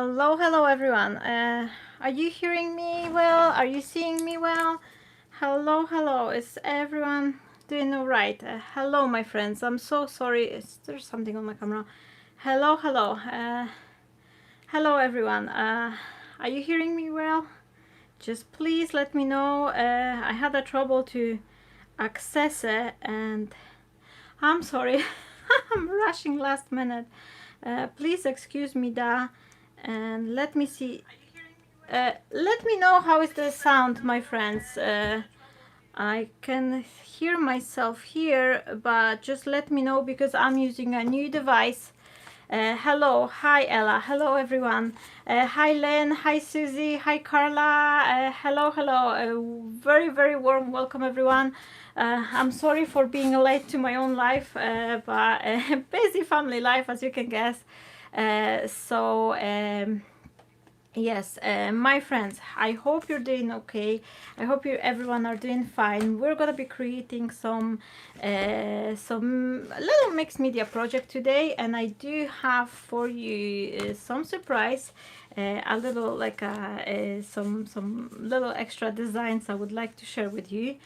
Hello everyone. Are you hearing me well? Are you seeing me well? Hello. Is everyone doing all right? Hello, my friends. I'm so sorry. Is there something on my camera? Hello. Hello everyone. Are you hearing me well? Just please let me know. I had a trouble to access it, and I'm sorry. I'm rushing last minute. Please excuse me that, and let me see. Let me know how is the sound, my friends. I can hear myself here, but just let me know because I'm using a new device. Hello, hi Ella, hello everyone. Hi Len, hi Susie, hi Carla. Hello. Very warm welcome everyone. I'm sorry for being late to my own life, but busy family life as you can guess. Yes, my friends, I hope you're doing okay. I hope everyone are doing fine. We're gonna be creating some little mixed media project today, and I do have for you some surprise, a little like some little extra designs I would like to share with you.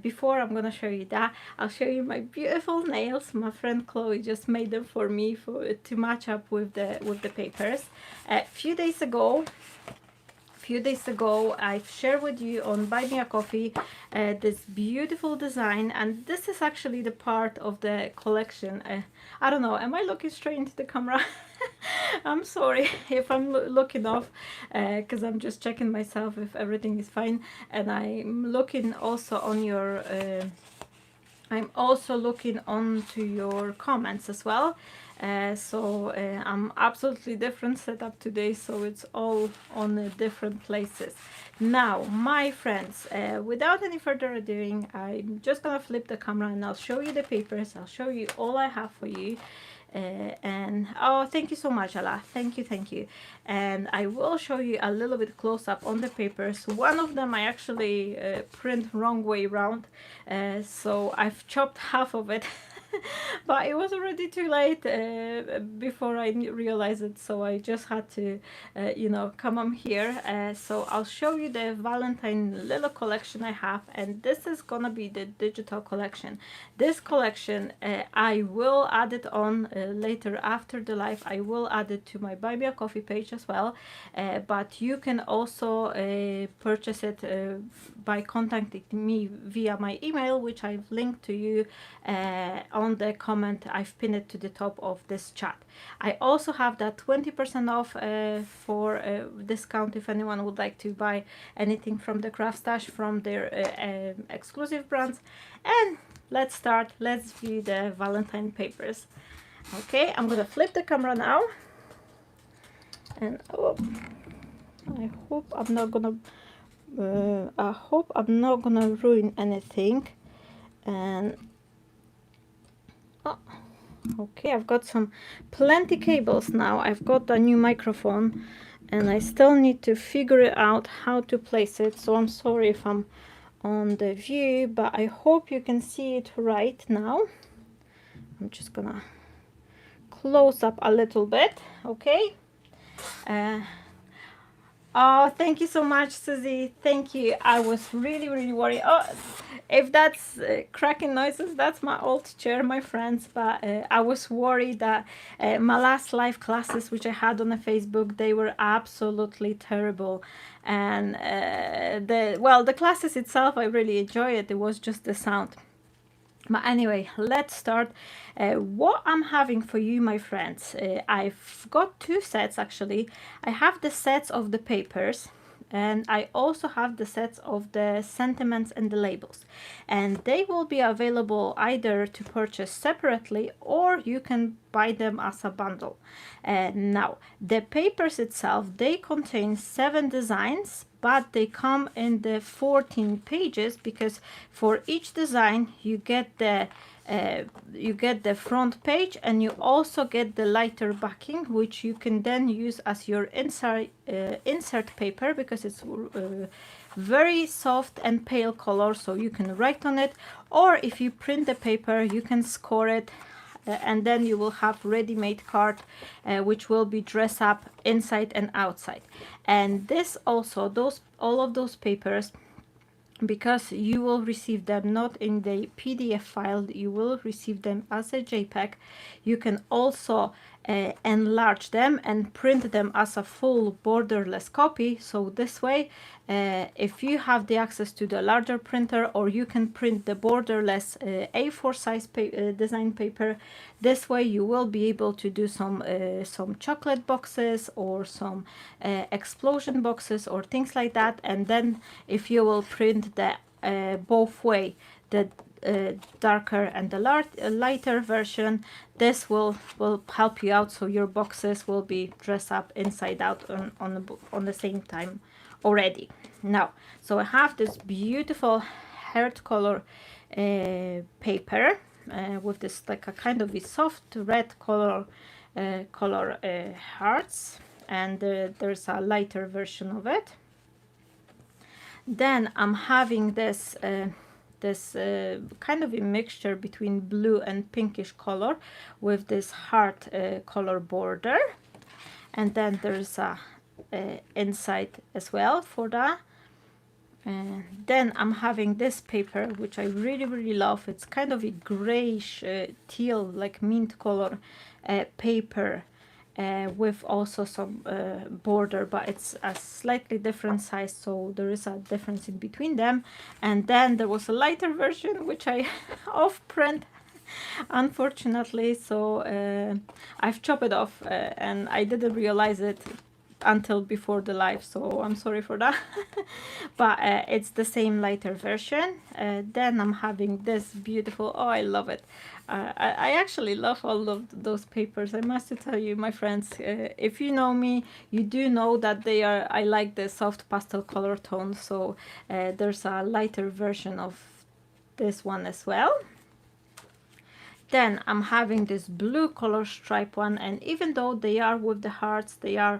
Before I'm gonna show you that, I'll show you my beautiful nails. My friend Chloe just made them for me to match up with the papers. A few days ago I've shared with you on Buy Me a Coffee this beautiful design, and this is actually the part of the collection. I don't know, am I looking straight into the camera? I'm sorry if I'm looking off, because I'm just checking myself if everything is fine, and I'm looking also on your I'm also looking onto your comments as well. I'm absolutely different setup today, so it's all on different places. Now, my friends, without any further ado, I'm just gonna flip the camera and I'll show you the papers. I'll show you all I have for you. And oh, thank you so much, Ella. Thank you. And I will show you a little bit close up on the papers. One of them I actually print wrong way around, so I've chopped half of it. But it was already too late before I realized it, so I just had to come on here. So I'll show you the Valentine little collection I have, and this is gonna be the digital collection. This collection I will add it on later after the live. I will add it to my Buy Me a Coffee page as well, but you can also purchase it by contacting me via my email, which I've linked to you on the comment. I've pinned it to the top of this chat. I also have that 20% off for discount if anyone would like to buy anything from the Craft Stash, from their exclusive brands. And let's start. Let's view the Valentine papers. Okay, I'm gonna flip the camera now, and I hope I'm not gonna ruin anything. And okay, I've got plenty cables now. I've got a new microphone, and I still need to figure out how to place it. So I'm sorry if I'm on the view, but I hope you can see it right now. I'm just gonna close up a little bit. Okay. Oh, thank you so much, Susie. Thank you. I was really worried. Oh, if that's cracking noises, that's my old chair, my friends. But I was worried that my last live classes, which I had on the Facebook, they were absolutely terrible. And the classes itself, I really enjoyed it. It was just the sound. But anyway, let's start. What I'm having for you, my friends, I've got two sets actually. I have the sets of the papers, and I also have the sets of the sentiments and the labels, and they will be available either to purchase separately, or you can buy them as a bundle. Now, the papers itself, they contain 7 designs, but they come in the 14 pages, because for each design you get the front page, and you also get the lighter backing, which you can then use as your insert paper, because it's very soft and pale color, so you can write on it, or if you print the paper, you can score it and then you will have ready-made card, which will be dress up inside and outside. And this also, all of those papers, because you will receive them not in the PDF file, you will receive them as a JPEG. You can also enlarge them and print them as a full borderless copy. So this way, if you have the access to the larger printer, or you can print the borderless A4 size design paper, this way you will be able to do some chocolate boxes or some explosion boxes or things like that. And then if you will print the both way, the darker and the lighter version, this will help you out, so your boxes will be dressed up inside out on the same time already. Now, so I have this beautiful heart color paper with this like a kind of a soft red color hearts, and there's a lighter version of it. Then I'm having this kind of a mixture between blue and pinkish color with this heart color border, and then there's a inside as well for that. And then I'm having this paper, which I really love. It's kind of a grayish teal, like mint color paper, with also some border, but it's a slightly different size, so there is a difference in between them. And then there was a lighter version which I off print unfortunately, so I've chopped it off and I didn't realize it until before the live, so I'm sorry for that. But it's the same lighter version. Then I'm having this beautiful, oh, I love it. I actually love all of those papers. I must tell you, my friends, if you know me, you do know that I like the soft pastel color tones, so there's a lighter version of this one as well. Then I'm having this blue color stripe one, and even though they are with the hearts, they are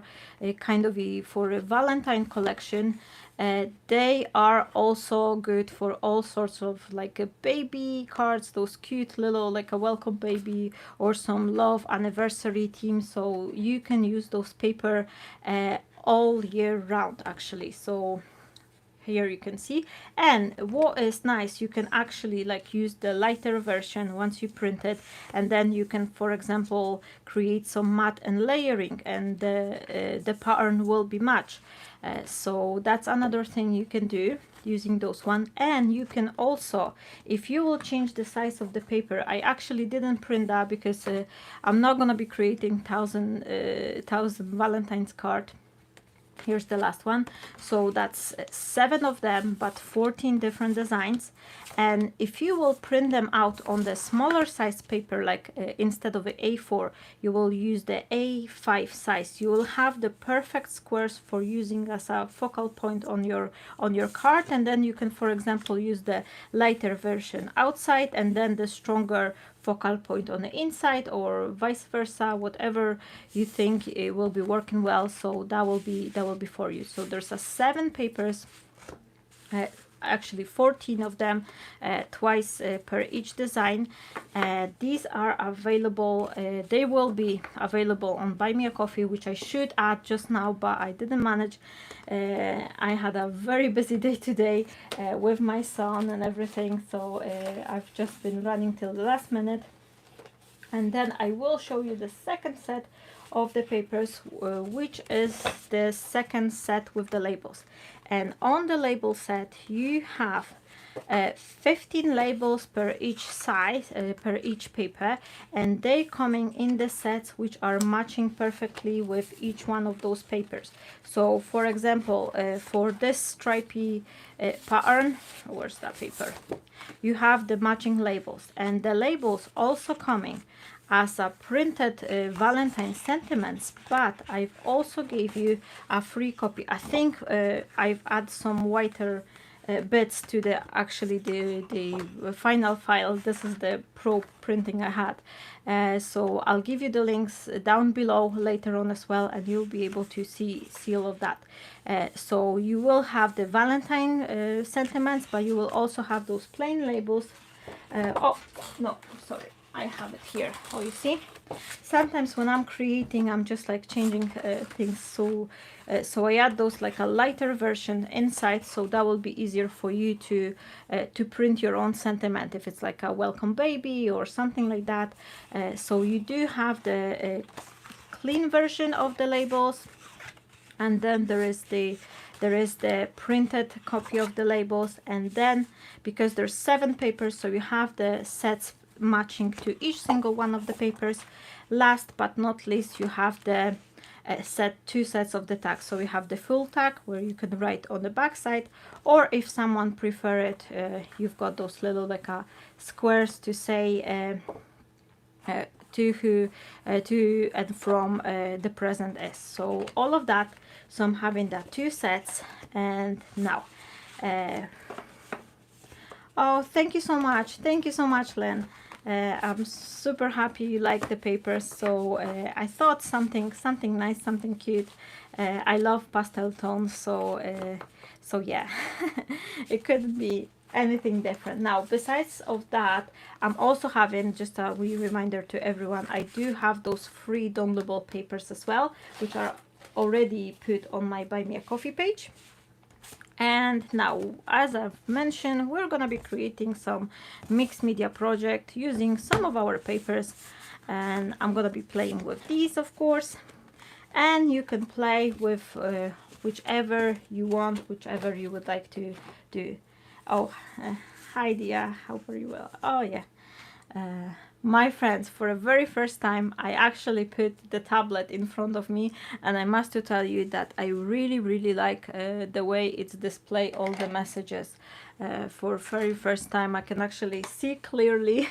kind of for a Valentine collection, they are also good for all sorts of like baby cards, those cute little like a welcome baby or some love anniversary theme. So you can use those paper all year round actually. So here you can see, and what is nice, you can actually like use the lighter version once you print it, and then you can, for example, create some matte and layering, and the pattern will be matched. So that's another thing you can do using those one. And you can also, if you will change the size of the paper, I actually didn't print that because I'm not gonna be creating thousand Valentine's card. Here's the last one. So that's 7 of them, but 14 different designs. And if you will print them out on the smaller size paper, like instead of the A4, you will use the A5 size. You will have the perfect squares for using as a focal point on your card. And then you can, for example, use the lighter version outside and then the stronger focal point on the inside, or vice versa, whatever you think it will be working well. So that will be for you. So there's 7 papers, actually 14 of them, twice per each design. These are available, they will be available on Buy Me a Coffee, which I should add just now, but I didn't manage. I had a very busy day today with my son and everything, so I've just been running till the last minute. And then I will show you the second set of the papers, which is the second set with the labels. And on the label set you have 15 labels per each size, per each paper, and they coming in the sets which are matching perfectly with each one of those papers. So for example, for this stripy pattern, where's that paper, you have the matching labels, and the labels also coming as a printed Valentine sentiments, but I've also gave you a free copy. I think I've added some whiter bits to the final file. This is the pro printing I had, so I'll give you the links down below later on as well, and you'll be able to see all of that. So you will have the Valentine sentiments, but you will also have those plain labels. Oh no, sorry, I have it here. Oh, you see, sometimes when I'm creating, I'm just like changing things, so so I add those like a lighter version inside, so that will be easier for you to print your own sentiment if it's like a welcome baby or something like that. So you do have the clean version of the labels, and then there is the printed copy of the labels, and then because there's 7 papers, so you have the sets matching to each single one of the papers. Last but not least, you have the 2 sets of the tags. So you have the full tag where you can write on the back side, or if someone prefer it, you've got those little like squares to say to who, to and from the present is. So all of that. So I'm having that 2 sets. And now oh, thank you so much, Len. I'm super happy you like the papers. So I thought something nice, something cute. I love pastel tones, so so yeah. It couldn't be anything different. Now, besides of that, I'm also having, just a wee reminder to everyone, I do have those free downloadable papers as well, which are already put on my Buy Me a Coffee page. And now, as I've mentioned, we're gonna be creating some mixed media project using some of our papers, and I'm gonna be playing with these, of course, and you can play with whichever you want, whichever you would like to do. Oh, hi Dia, how are you? Well, oh yeah. My friends, for a very first time, I actually put the tablet in front of me, and I must to tell you that I really like the way it's display all the messages. For very first time, I can actually see clearly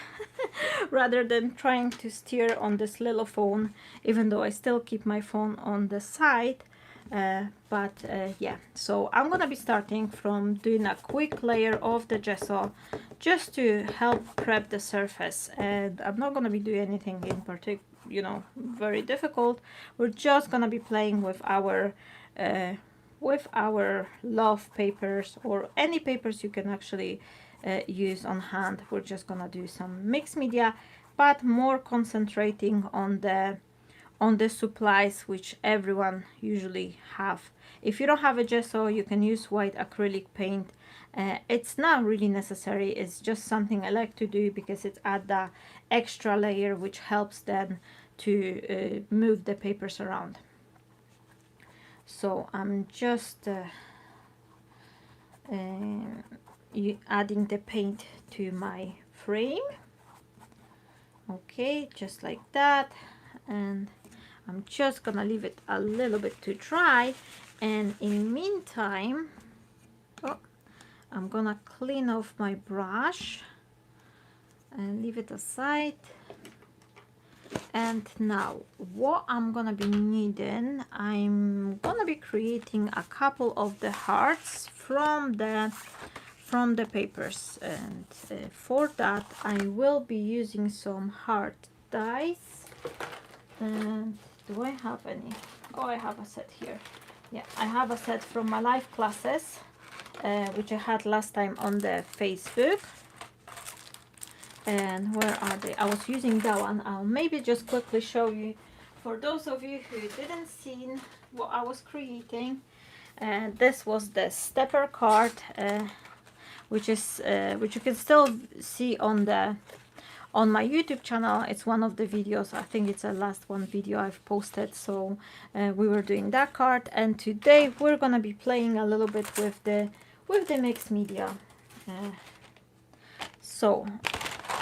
rather than trying to steer on this little phone, even though I still keep my phone on the side. Yeah, so I'm gonna be starting from doing a quick layer of the gesso just to help prep the surface, and I'm not gonna be doing anything in particular, you know, very difficult. We're just gonna be playing with our love papers, or any papers you can actually use on hand. We're just gonna do some mixed media, but more concentrating on the supplies which everyone usually have. If you don't have a gesso, you can use white acrylic paint. It's not really necessary, it's just something I like to do because it adds the extra layer which helps then to move the papers around. So I'm just adding the paint to my frame. Okay, just like that, and I'm just gonna leave it a little bit to dry, and in meantime, I'm gonna clean off my brush and leave it aside. And now what I'm gonna be needing, I'm gonna be creating a couple of the hearts from the papers, and for that I will be using some heart dies. And do I have any? Oh, I have a set here. Yeah, I have a set from my live classes, which I had last time on the Facebook. And where are they? I was using that one. I'll maybe just quickly show you, for those of you who didn't see what I was creating. This was the stepper card, which you can still see on my YouTube channel. It's one of the videos. I think it's the last one video I've posted. So we were doing that card, and today we're gonna be playing a little bit with the mixed media. So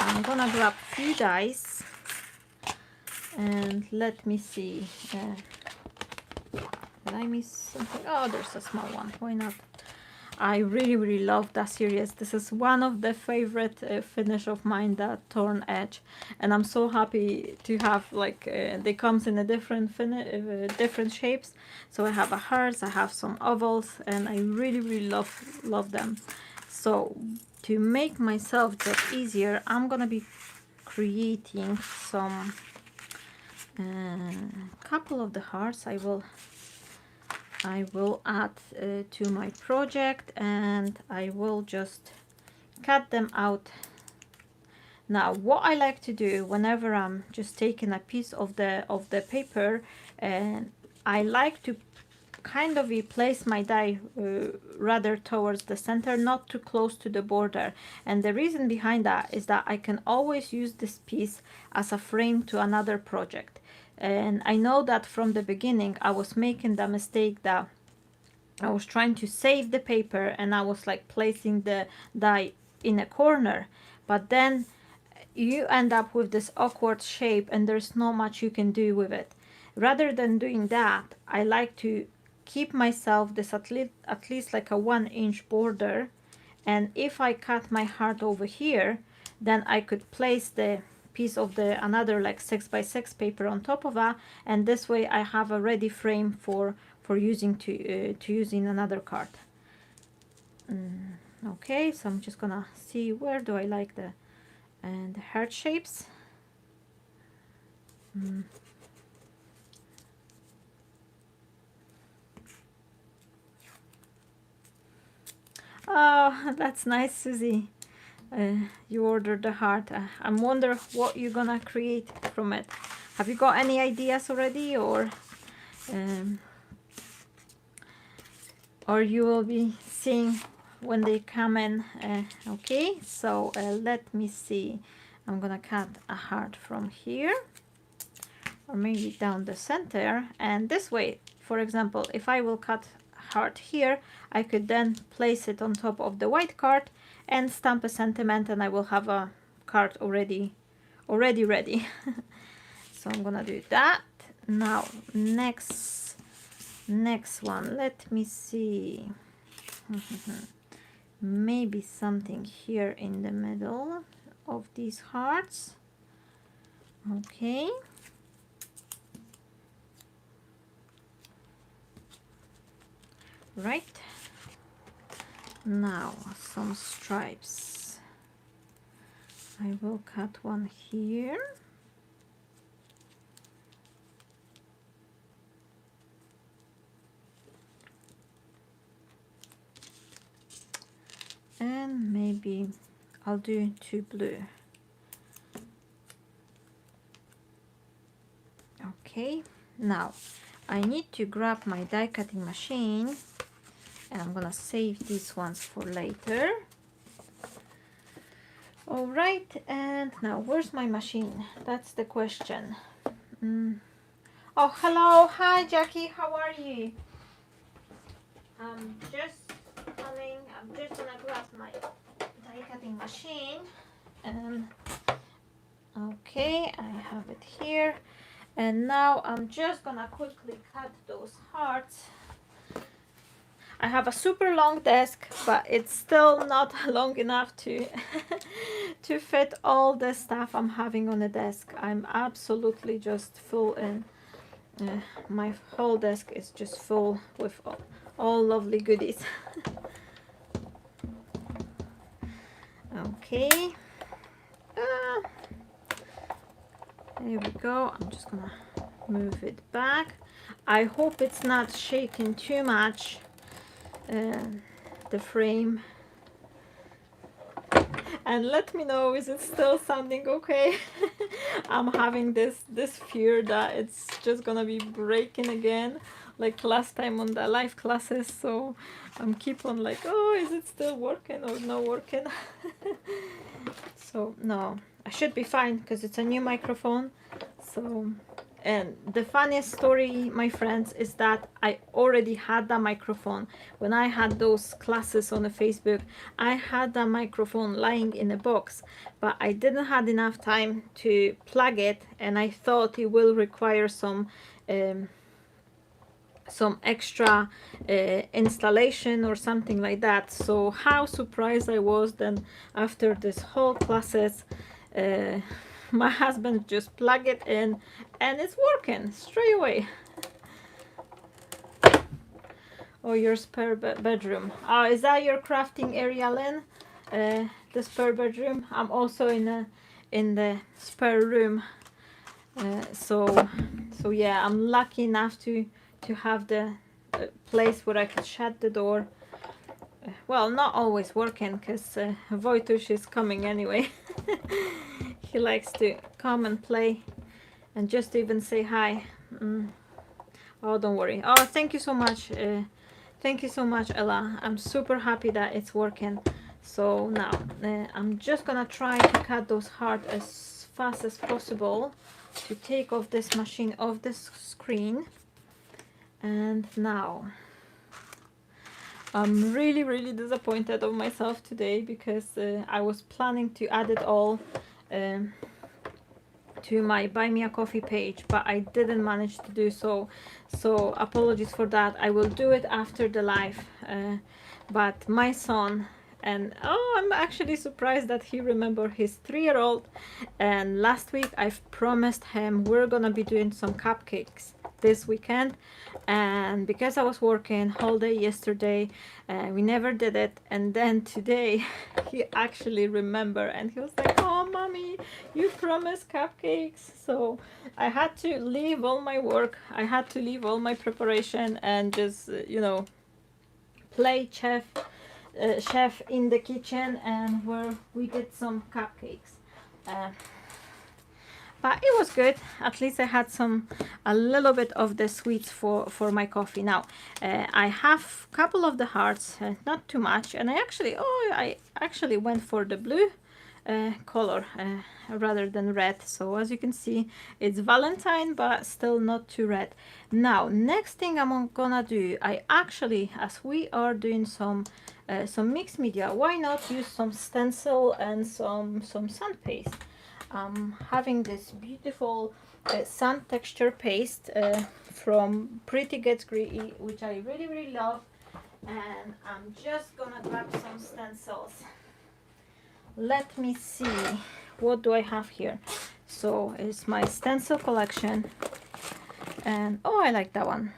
I'm gonna grab a few dice, and let me see. Did I miss something? Oh, there's a small one. Why not? I really love that series. This is one of the favorite finish of mine, that torn edge, and I'm so happy to have like they comes in a different shapes. So I have a hearts, I have some ovals, and I really love them. So to make myself just easier, I'm gonna be creating some couple of the hearts. I will add to my project, and I will just cut them out Now what I like to do whenever I'm just taking a piece of the paper, and I like to kind of place my die rather towards the center, not too close to the border. And the reason behind that is that I can always use this piece as a frame to another project. And I know that from the beginning I was making the mistake that I was trying to save the paper and I was like placing the die in a corner, but then you end up with this awkward shape and there's not much you can do with it. Rather than doing that, I like to keep myself this at least like a 1-inch border, and if I cut my heart over here, then I could place the piece of the another like 6x6 paper on top of that, and this way I have a ready frame for using to use in another card. Okay, so I'm just gonna see where do I like the heart shapes. Oh, that's nice, Susie. You ordered the heart. I wonder what you're gonna create from it. Have you got any ideas already, or you will be seeing when they come in? Okay, so let me see. I'm gonna cut a heart from here, or maybe down the center, and this way, for example, if I will cut heart here, I could then place it on top of the white card and stamp a sentiment, and I will have a card already ready. So I'm gonna do that. Now next one, let me see. Maybe something here in the middle of these hearts. Okay, right, now some stripes. I will cut one here, and maybe I'll do 2 blue. Okay, now I need to grab my die cutting machine, and I'm gonna save these ones for later. All right, and now where's my machine? That's the question. Oh, hello. Hi, Jackie. How are you? I'm just coming. I'm just gonna grab my die cutting machine. And okay, I have it here. And now I'm just gonna quickly cut those hearts. I have a super long desk, but it's still not long enough to to fit all the stuff I'm having on the desk. I'm absolutely just full in. My whole desk is just full with all lovely goodies. Okay. There we go. I'm just gonna move it back. I hope it's not shaking too much, the frame. And let me know, is it still sounding okay? I'm having this fear that it's just gonna be breaking again like last time on the live classes, so I'm keep on like, oh, is it still working or not working? So no, I should be fine because it's a new microphone. So, and the funniest story, my friends, is that I already had that microphone when I had those classes on the Facebook. I had that microphone lying in a box, but I didn't have enough time to plug it, and I thought it will require some extra installation or something like that. So how surprised I was then after this whole classes. My husband just plugged it in and it's working straight away. Oh, your spare bedroom. Oh, is that your crafting area, Lynn? The spare bedroom. I'm also in the spare room. So yeah, I'm lucky enough to have the place where I could shut the door. Well, not always working because Wojtuś is coming anyway. He likes to come and play and just even say hi. Oh, don't worry. Oh, thank you so much. Thank you so much, Ella. I'm super happy that it's working. So now I'm just gonna try to cut those hearts as fast as possible to take off this machine off this screen. And now I'm really disappointed of myself today because I was planning to add it all to my Buy Me a Coffee page, but I didn't manage to do so. So apologies for that. I will do it after the live. But my son, and oh, I'm actually surprised that he remembered his 3-year-old. And last week I've promised him we're gonna be doing some cupcakes this weekend, and because I was working whole day yesterday, we never did it. And then today he actually remembered, and he was like, oh mommy, you promised cupcakes. So I had to leave all my work, I had to leave all my preparation and just you know, play chef in the kitchen, and where we did some cupcakes. But it was good. At least I had a little bit of the sweets for my coffee. Now I have a couple of the hearts, not too much, and I actually went for the blue color rather than red. So as you can see, it's Valentine, but still not too red. Now next thing I'm gonna do, I actually, as we are doing some mixed media, why not use some stencil and some sand paste. I'm having this beautiful sand texture paste from Pretty Gets Gritty, which I really love, and I'm just gonna grab some stencils. Let me see, what do I have here? So it's my stencil collection, and oh, I like that one.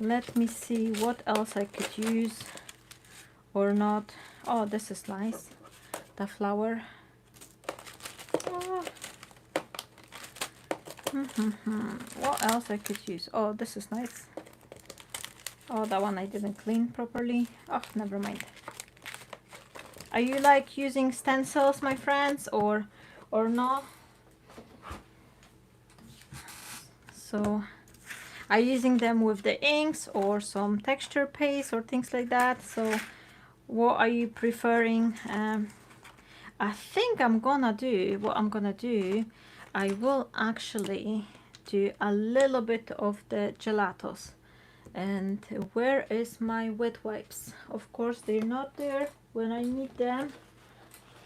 Let me see what else I could use or not. Oh, this is nice, the flower. What else I could use? Oh, this is nice. Oh, that one I didn't clean properly. Oh, never mind. Are you like using stencils, my friends, or not? So are you using them with the inks or some texture paste or things like that? So what are you preferring? I think what I'm gonna do, I will actually do a little bit of the gelatos. And where is my wet wipes? Of course they're not there when I need them.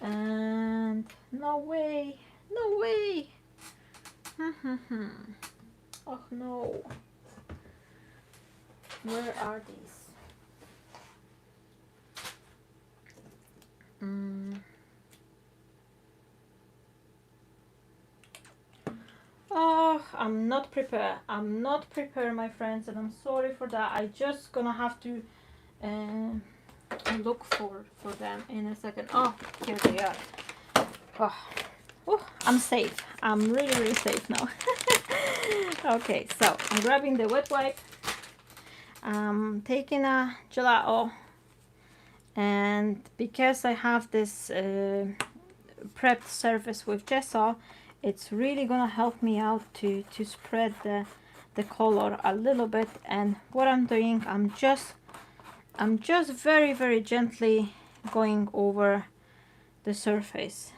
And no way. Oh no, where are these? Oh, I'm not prepared, my friends, and I'm sorry for that. I just gonna have to look for them in a second. Oh, here they are. Oh, I'm safe. I'm really safe now. Okay, so I'm grabbing the wet wipe. I'm taking a gelato, and because I have this prepped surface with gesso, it's really gonna help me out to spread the color a little bit. And what I'm doing, I'm just very gently going over the surface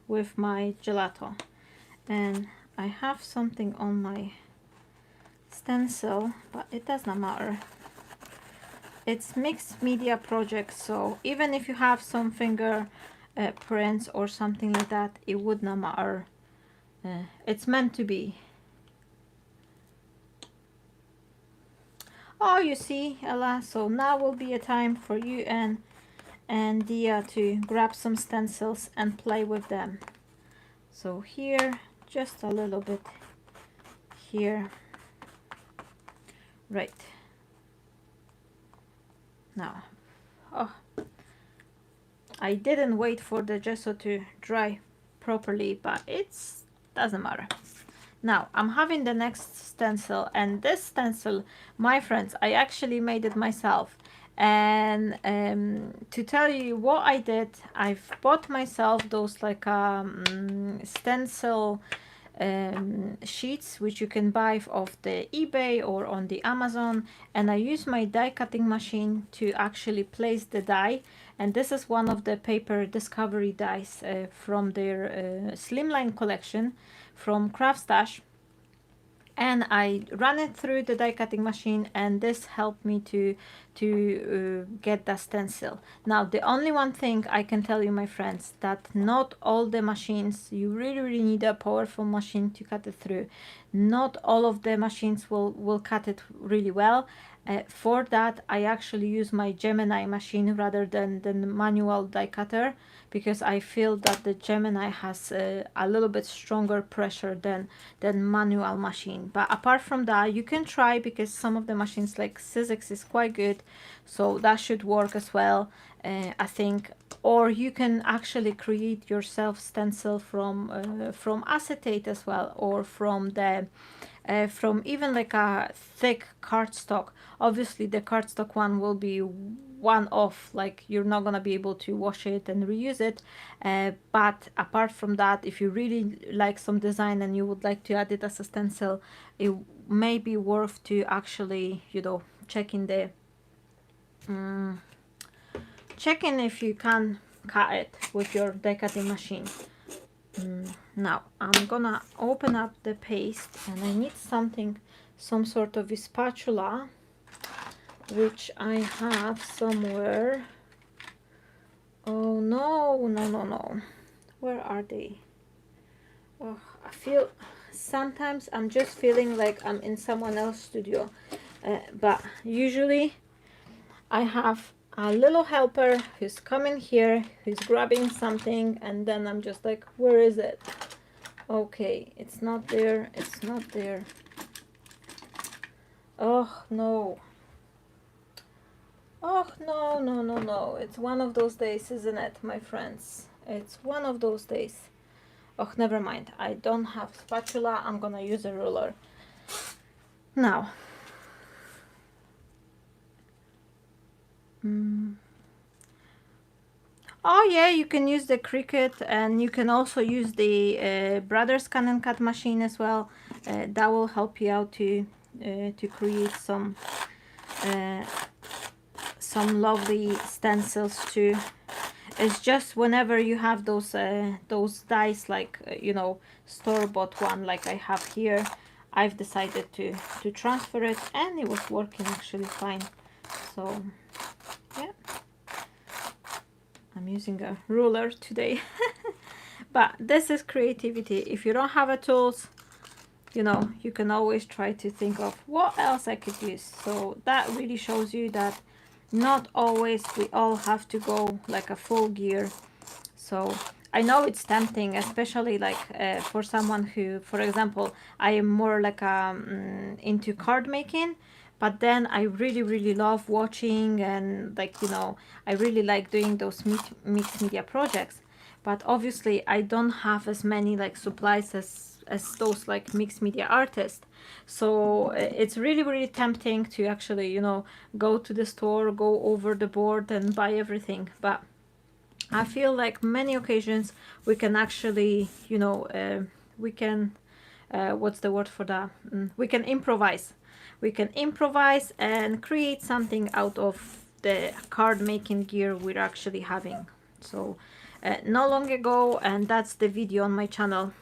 with my gelato. And I have something on my stencil, but it does not matter. It's mixed media project, so even if you have some finger prints or something like that, it would not matter. It's meant to be. Oh, you see, Ella, so now will be a time for you and Dia to grab some stencils and play with them. So here, just a little bit here. Right. Now, oh, I didn't wait for the gesso to dry properly, but it doesn't matter. Now I'm having the next stencil, and this stencil, my friends, I actually made it myself. And to tell you what I did, I've bought myself those like stencil sheets which you can buy off the eBay or on the Amazon, and I use my die cutting machine to actually place the die. And this is one of the paper discovery dies from their slimline collection from Craft Stash, and I ran it through the die cutting machine, and this helped me to get the stencil. Now the only one thing I can tell you, my friends, that not all the machines, you really need a powerful machine to cut it through. Not all of the machines will cut it really well. For that I actually use my Gemini machine rather than the manual die cutter, because I feel that the Gemini has a little bit stronger pressure than manual machine. But apart from that, you can try, because some of the machines like Sizzix is quite good, so that should work as well, I think. Or you can actually create yourself stencil from acetate as well, or from the from even like a thick cardstock. Obviously the cardstock one will be one off, like you're not gonna be able to wash it and reuse it, but apart from that, if you really like some design and you would like to add it as a stencil, it may be worth to actually, you know, checking if you can cut it with your die cutting machine. Now I'm gonna open up the paste, and I need some sort of a spatula, which I have somewhere. Oh no, where are they? Oh, I feel sometimes I'm just feeling like I'm in someone else's studio, but usually I have a little helper who's coming here, who's grabbing something, and then I'm just like, where is it? Okay, it's not there, it's not there. Oh no. Oh no, it's one of those days, isn't it, my friends? It's one of those days. Oh, never mind, I don't have spatula, I'm gonna use a ruler. Now oh yeah, you can use the Cricut, and you can also use the Brothers Scan and Cut machine as well. That will help you out to create some lovely stencils too. It's just whenever you have those dies, like you know, store-bought one like I have here, I've decided to transfer it, and it was working actually fine. So yeah, I'm using a ruler today. But this is creativity. If you don't have a tools, you know, you can always try to think of what else I could use. So that really shows you that not always we all have to go like a full gear. So I know it's tempting, especially like for someone who, for example, I am more like into card making, but then I really love watching, and like, you know, I really like doing those mixed media projects. But obviously I don't have as many like supplies as those like mixed media artists. So it's really tempting to actually, you know, go to the store, go over the board and buy everything. But I feel like many occasions we can actually, you know, we can what's the word for that? We can improvise. We can improvise and create something out of the card making gear we're actually having. So not long ago, and that's the video on my channel.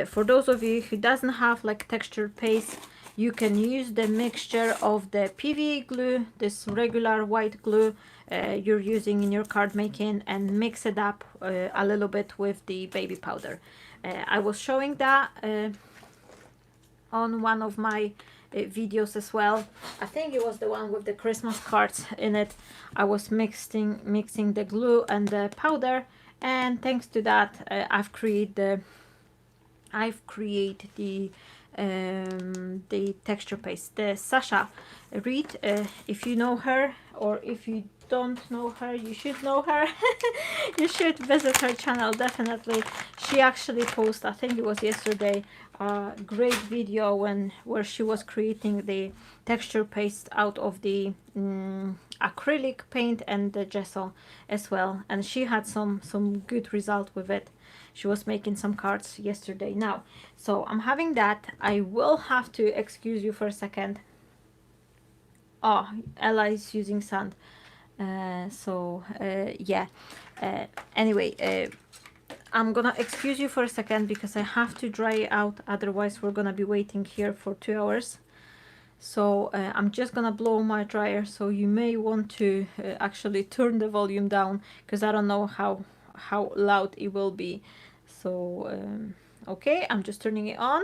For those of you who doesn't have like textured paste, you can use the mixture of the PVA glue, this regular white glue you're using in your card making, and mix it up a little bit with the baby powder. I was showing that on one of my videos as well. I think it was the one with the Christmas cards in it. I was mixing the glue and the powder, and thanks to that I've created the texture paste. The Sasha Reed, if you know her, or if you don't know her, you should know her. You should visit her channel, definitely. She actually posted, I think it was yesterday, a great video where she was creating the texture paste out of the acrylic paint and the gesso as well, and she had some good result with it. She was making some cards yesterday. Now, so I'm having that. I will have to excuse you for a second. Oh, Ella is using sand. Yeah. Anyway, I'm gonna excuse you for a second because I have to dry it out, otherwise we're gonna be waiting here for 2 hours. So I'm just gonna blow my dryer, so you may want to actually turn the volume down because I don't know how loud it will be. So okay, I'm just turning it on.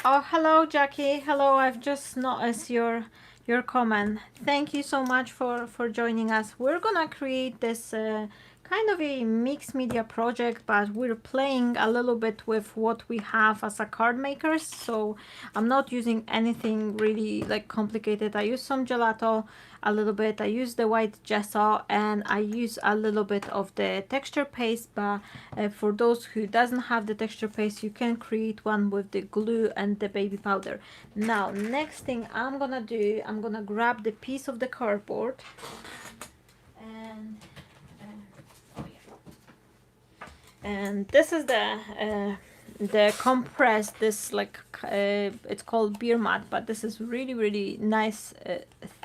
Oh, hello, Jackie. Hello, I've just noticed your comment. Thank you so much for joining us. We're gonna create this kind of a mixed media project, but we're playing a little bit with what we have as a card makers. So I'm not using anything really like complicated. I use some gelato a little bit, I use the white gesso, and I use a little bit of the texture paste, but for those who doesn't have the texture paste, you can create one with the glue and the baby powder. Now, next thing I'm gonna do, I'm gonna grab the piece of the cardboard, and and this is the compressed, this like it's called beer mat, but this is really nice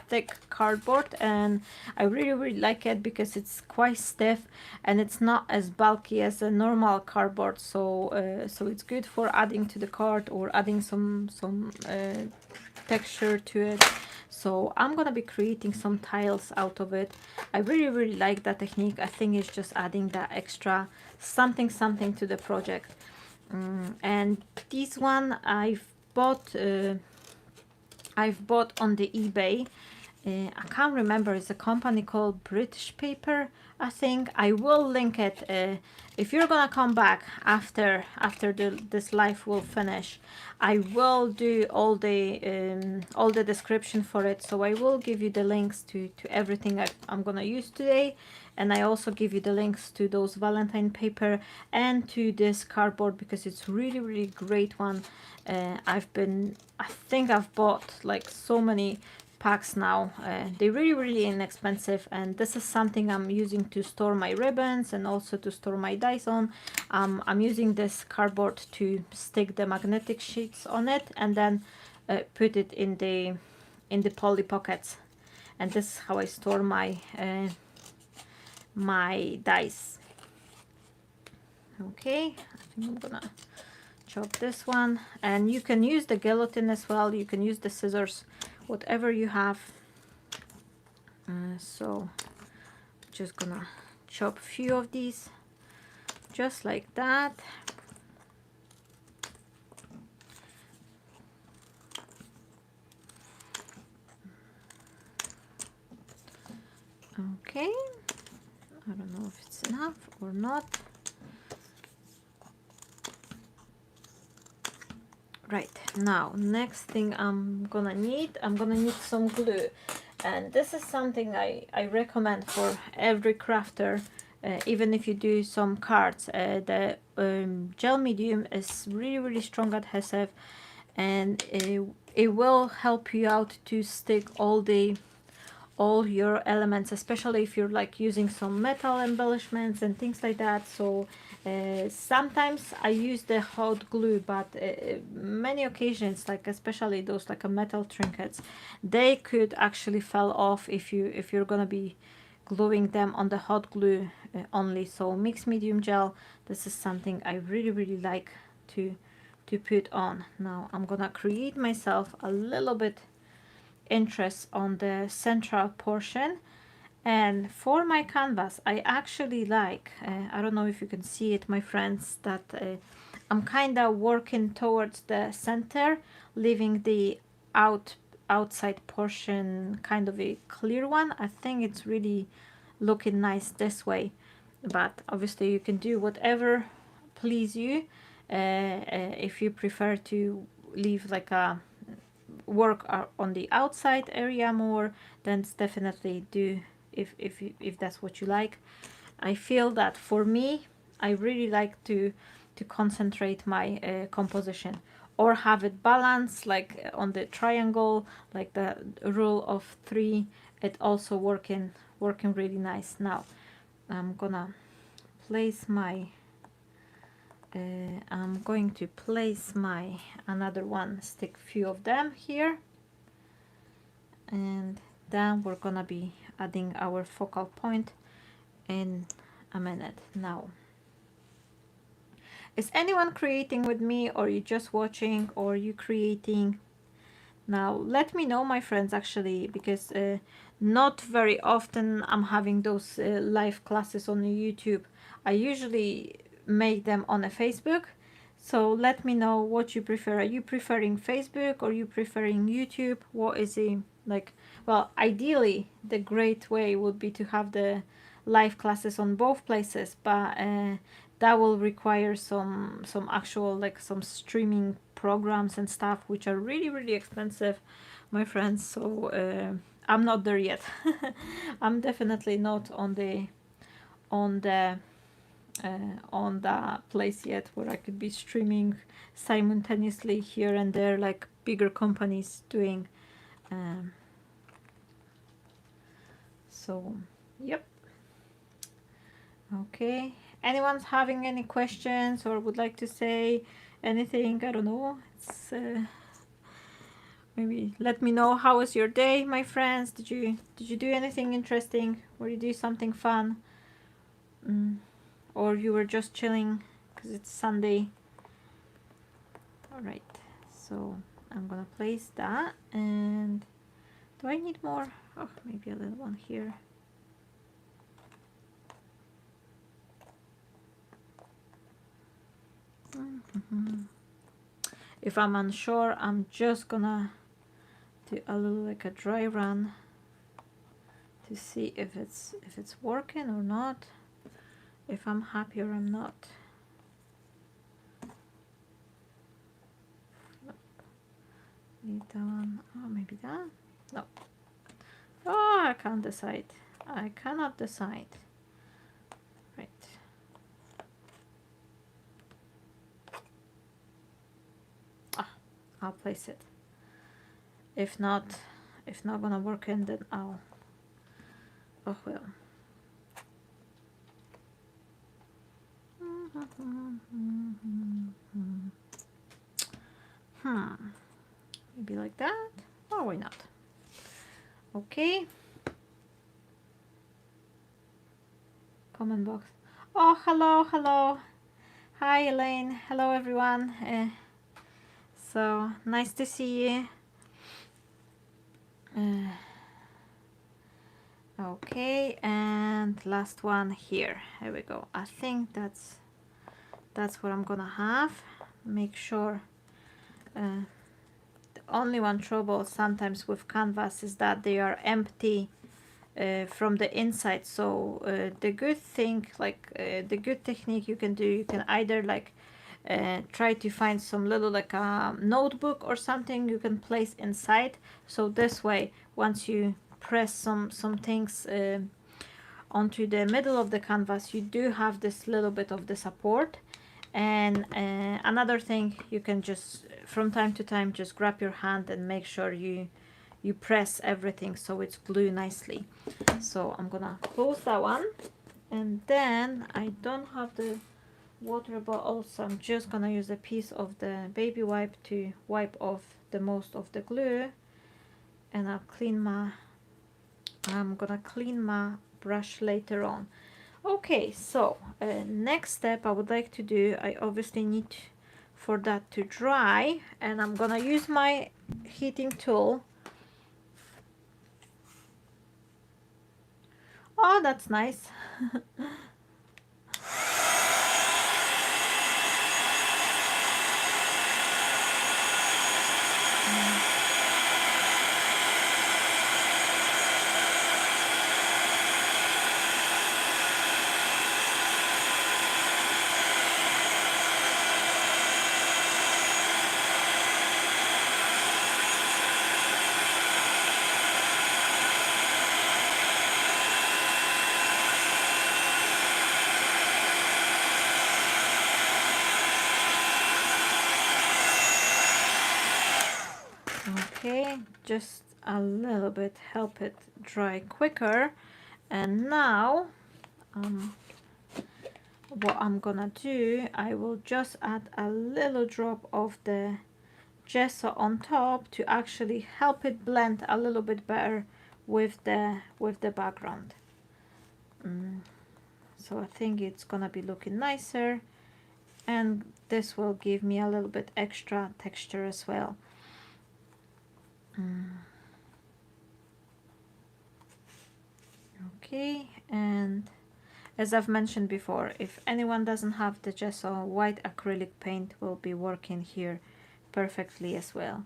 thick cardboard, and I really like it because it's quite stiff and it's not as bulky as a normal cardboard. So so it's good for adding to the card or adding some texture to it. So I'm gonna be creating some tiles out of it. I really like that technique. I think it's just adding that extra something to the project. And this one I've bought on the eBay. I can't remember, it's a company called British Paper, I think. I will link it if you're gonna come back after this live will finish. I will do all the description for it, so I will give you the links to everything I'm gonna use today, and I also give you the links to those Valentine paper and to this cardboard because it's really great one. I think I've bought like so many packs now. They're really inexpensive, and this is something I'm using to store my ribbons and also to store my dies on. I'm using this cardboard to stick the magnetic sheets on it and then put it in the poly pockets, and this is how I store my my dies. Okay, I think I'm gonna chop this one, and you can use the guillotine as well, you can use the scissors, whatever you have. So just gonna chop a few of these just like that. Okay, I don't know if it's enough or not. Right, now next thing I'm gonna need some glue, and this is something I recommend for every crafter, even if you do some cards. The gel medium is really strong adhesive, and it will help you out to stick all your elements, especially if you're like using some metal embellishments and things like that. So sometimes I use the hot glue, but many occasions, like especially those like a metal trinkets, they could actually fall off if you're gonna be gluing them on the hot glue only. So mixed medium gel, this is something I really like to put on. Now I'm gonna create myself a little bit interest on the central portion. And for my canvas, I actually like, I don't know if you can see it, my friends, that I'm kind of working towards the center, leaving the outside portion kind of a clear one. I think it's really looking nice this way, but obviously you can do whatever please you. If you prefer to leave like a work on the outside area more, then definitely do, if that's what you like. I feel that for me, I really like to concentrate my composition, or have it balanced, like on the triangle, like the rule of 3. It also working really nice. Now I'm gonna place my I'm going to place my another one, stick few of them here, and then we're gonna be adding our focal point in a minute. Now, is anyone creating with me, or you just watching, or you creating? Now let me know, my friends, actually, because not very often I'm having those live classes on YouTube. I usually make them on a Facebook. So let me know what you prefer. Are you preferring Facebook, or you preferring YouTube? What is it like? Well, ideally the great way would be to have the live classes on both places, but that will require some actual, like, some streaming programs and stuff, which are really expensive, my friends. So I'm not there yet. I'm definitely not on the place yet where I could be streaming simultaneously here and there, like bigger companies doing. So yep. Okay, anyone's having any questions or would like to say anything? I don't know. It's maybe let me know, how was your day, my friends? Did you do anything interesting, or you do something fun? Or you were just chilling because it's Sunday? All right, so I'm gonna place that. And do I need more? Oh, maybe a little one here. If I'm unsure, I'm just gonna do a little, like a dry run, to see if it's working or not, if I'm happy or I'm not. Nope. Need that one. Oh, maybe that. No. Oh, I can't decide. I cannot decide. Right. I'll place it. If not gonna work in, then I'll, oh well. Maybe like that. Oh, why not? Okay. Comment box. Oh, hello. Hi, Elaine. Hello, everyone. So nice to see you. Okay, and last one here. Here we go. I think that's what I'm gonna have. Make sure. The only one trouble sometimes with canvas is that they are empty from the inside. So the good thing, like the good technique you can do, you can either like try to find some little, like a notebook or something you can place inside. So this way, once you press some things onto the middle of the canvas, you do have this little bit of the support. And another thing, you can just from time to time just grab your hand and make sure you press everything so it's glued nicely. So I'm gonna close that one, and then I don't have the water bottle, so I'm just gonna use a piece of the baby wipe to wipe off the most of the glue. And I'm gonna clean my brush later on. Okay, so next step I would like to do, I obviously need for that to dry, and I'm gonna use my heating tool. Oh, that's nice. Okay, just a little bit, help it dry quicker. And now what I'm gonna do, I will just add a little drop of the gesso on top to actually help it blend a little bit better with the background. So I think it's gonna be looking nicer, and this will give me a little bit extra texture as well. Okay, and as I've mentioned before, if anyone doesn't have the gesso, white acrylic paint will be working here perfectly as well.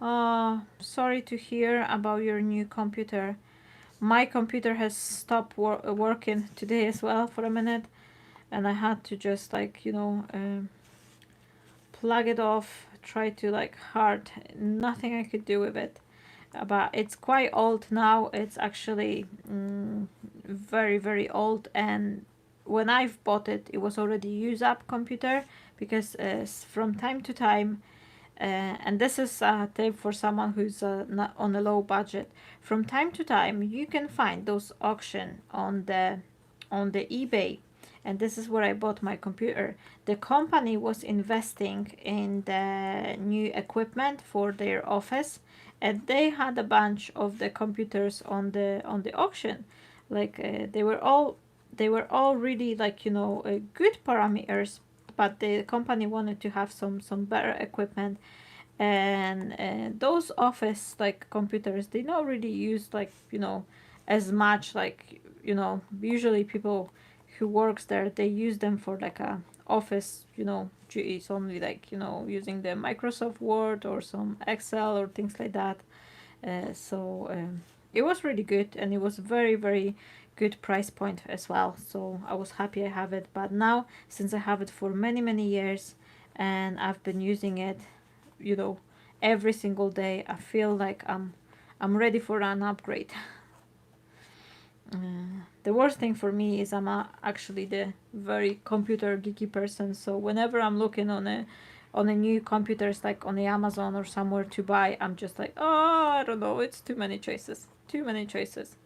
Oh, sorry to hear about your new computer. My computer has stopped working today as well for a minute, and I had to just like, you know, plug it off, try to like hard, nothing I could do with it. But it's quite old now. It's actually very, very old, and when I've bought it, it was already used up computer, because from time to time, and this is a tip for someone who's not on a low budget, from time to time you can find those auction on the eBay, and this is where I bought my computer. The company was investing in the new equipment for their office, and they had a bunch of the computers on the auction. Like they were all really, like, you know, good parameters, but the company wanted to have some better equipment. And those office like computers, they don't really use, like, you know, as much, like, you know, usually people who works there, they use them for like a office, you know, duties only, like, you know, using the Microsoft Word or some Excel or things like that. So it was really good, and it was very, very good price point as well, so I was happy I have it. But now, since I have it for many, many years, and I've been using it, you know, every single day, I feel like I'm ready for an upgrade. The worst thing for me is I'm actually the very computer geeky person, so whenever I'm looking on a new computers, like on the Amazon or somewhere to buy, I'm just like, oh, I don't know, it's too many choices, too many choices.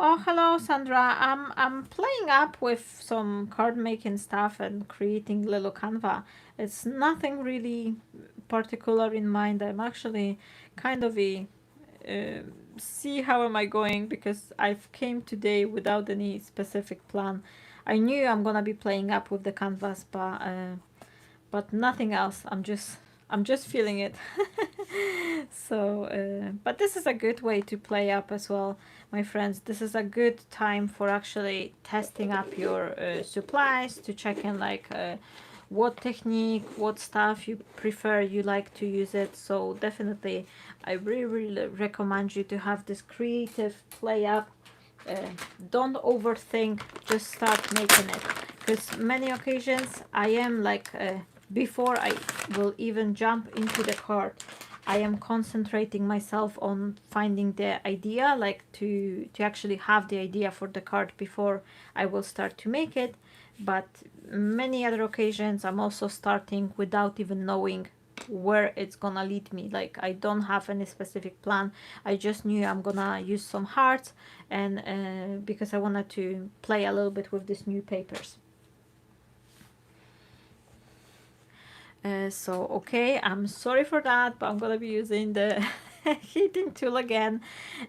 Oh, hello, Sandra. I'm playing up with some card making stuff and creating little Canva. It's nothing really particular in mind. I'm actually kind of see how am I going, because I've came today without any specific plan. I knew I'm gonna be playing up with the canvas, but nothing else. I'm just feeling it. So, but this is a good way to play up as well, my friends. This is a good time for actually testing up your supplies, to check in like what technique, what stuff you prefer, you like to use it. So definitely, I really, really recommend you to have this creative play up. Don't overthink, just start making it, because many occasions I am like before I will even jump into the card, I am concentrating myself on finding the idea, like to actually have the idea for the card before I will start to make it. But many other occasions I'm also starting without even knowing where it's gonna lead me. Like, I don't have any specific plan. I just knew I'm gonna use some hearts, and because I wanted to play a little bit with these new papers. So okay, I'm sorry for that, but I'm gonna be using the heating tool again,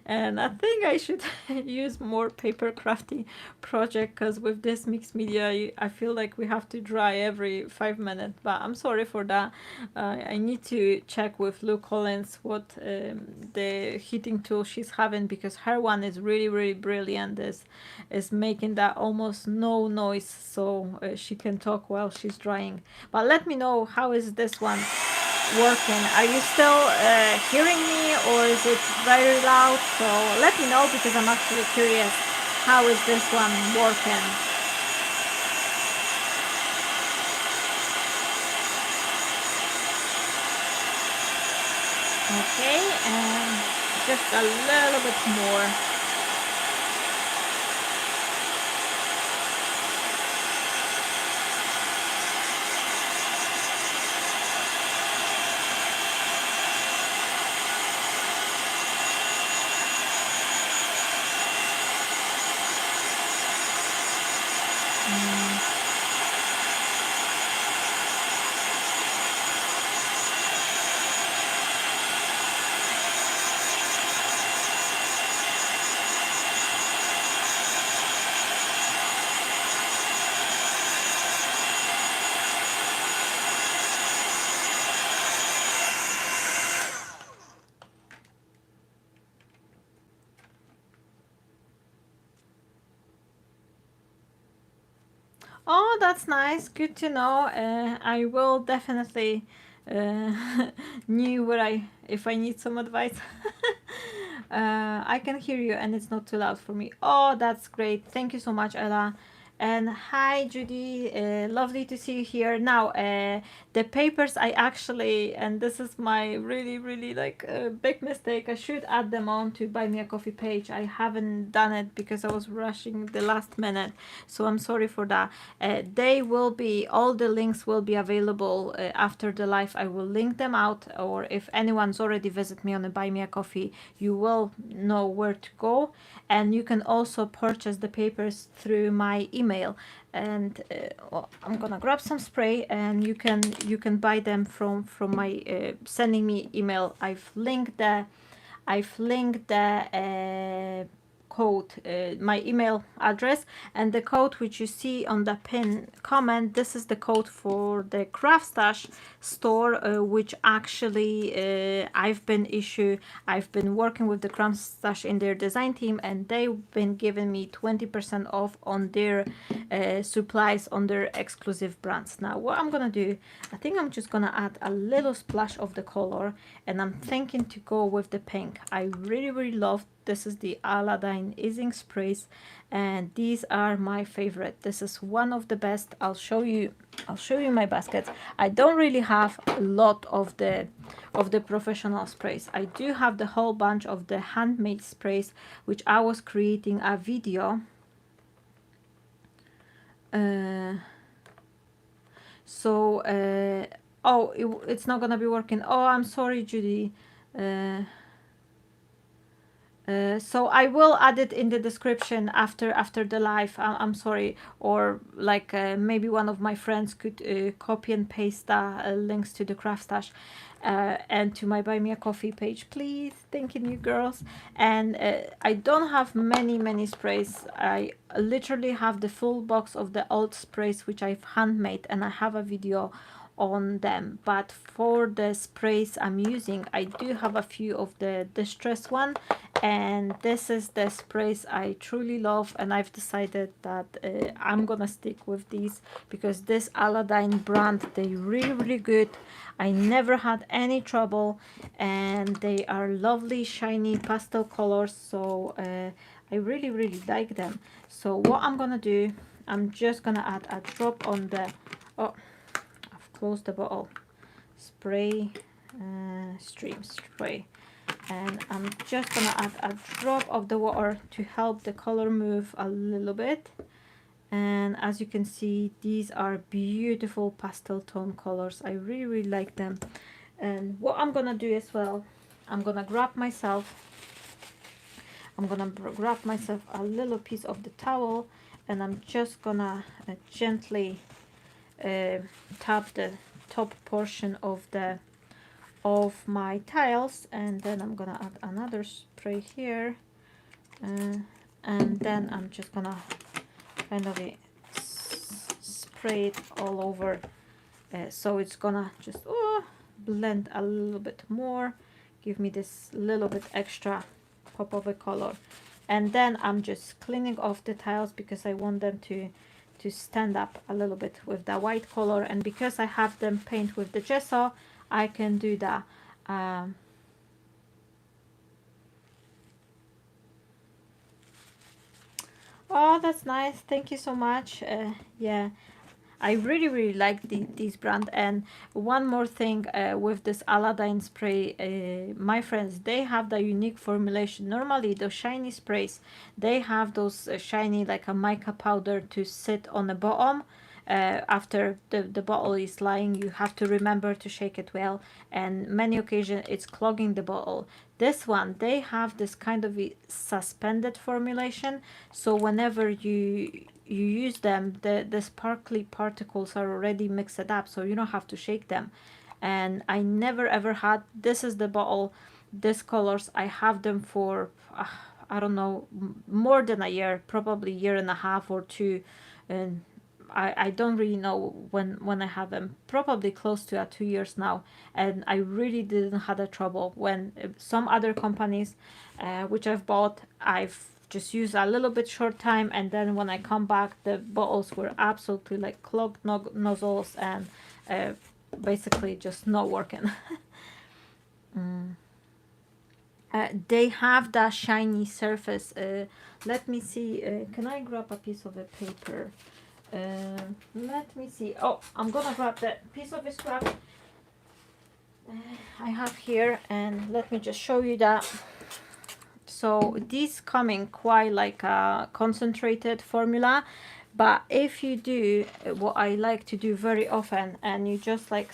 and I think I should use more paper crafty project, because with this mixed media I feel like we have to dry every 5 minutes, but I'm sorry for that. I need to check with Lou Collins what the heating tool she's having, because her one is really brilliant. Is making that almost no noise, so she can talk while she's drying. But let me know, how is this one working? Are you still hearing me, or is it very loud? So let me know, because I'm actually curious, how is this one working? Okay, and just a little bit more. Oh, that's nice. Good to know. I will definitely knew where if I need some advice. I can hear you, and it's not too loud for me. Oh, that's great. Thank you so much, Ella. And hi, Judy. Lovely to see you here. Now, the papers I actually, and this is my really like big mistake. I should add them on to Buy Me a Coffee page. I haven't done it because I was rushing the last minute. So I'm sorry for that. They will be, all the links will be available after the live. I will link them out, or if anyone's already visited me on the Buy Me a Coffee, you will know where to go. And you can also purchase the papers through my email. And well, I'm gonna grab some spray, and you can buy them from my sending me email. I've linked the code, my email address, and the code which you see on the pin comment. This is the code for the Craft Stash store, which actually I've been working with the Craft Stash in their design team, and they've been giving me 20% off on their supplies on their exclusive brands. Now what I'm gonna do, I think I'm just gonna add a little splash of the color, and I'm thinking to go with the pink. I really love, this is the Valentine easing sprays, and these are my favorite. This is one of the best. I'll show you my basket. I don't really have a lot of the professional sprays. I do have the whole bunch of the handmade sprays, which I was creating a video. Oh, it's not gonna be working. Oh, I'm sorry, Judy. So I will add it in the description after the live. I'm sorry, or like maybe one of my friends could copy and paste the links to the Craft Stash and to my Buy Me a Coffee page, please. Thanking you, girls. And I don't have many sprays. I literally have the full box of the old sprays which I've handmade, and I have a video on them. But for the sprays I'm using, I do have a few of the distress one, and this is the sprays I truly love, and I've decided that I'm gonna stick with these, because this Valentine brand, they really good. I never had any trouble, and they are lovely shiny pastel colors, so I really like them. So what I'm gonna do, I'm just gonna add a drop on the, oh, close the bottle, spray, stream spray, and I'm just gonna add a drop of the water to help the color move a little bit. And as you can see, these are beautiful pastel tone colors. I really like them. And what I'm gonna do as well, I'm gonna grab myself a little piece of the towel, and I'm just gonna gently tap the top portion of my tiles, and then I'm gonna add another spray here, and then I'm just gonna kind of spray it all over, so it's gonna just blend a little bit more, give me this little bit extra pop of a color. And then I'm just cleaning off the tiles because I want them to stand up a little bit with the white color, and because I have them paint with the gesso, I can do that. Oh, that's nice, thank you so much. Yeah, I really like these brand. And one more thing, with this Aladdin spray, my friends, they have the unique formulation. Normally those shiny sprays, they have those shiny like a mica powder to sit on the bottom. After the bottle is lying, you have to remember to shake it well, and many occasions it's clogging the bottle. This one, they have this kind of a suspended formulation, so whenever you use them, the sparkly particles are already mixed up, so you don't have to shake them. And I never ever had, this is the bottle, this colors, I have them for I don't know, more than a year, probably year and a half or two. And I don't really know when I have them, probably close to 2 years now, and I really didn't have a trouble. When some other companies which I've bought, I've just used a little bit short time, and then when I come back, the bottles were absolutely like clogged nozzles, and basically just not working. They have that shiny surface. Let me see, can I grab a piece of a paper? Let me see. Oh, I'm gonna grab that piece of scrap I have here, and let me just show you that. So these come in quite like a concentrated formula, but if you do what I like to do very often, and you just like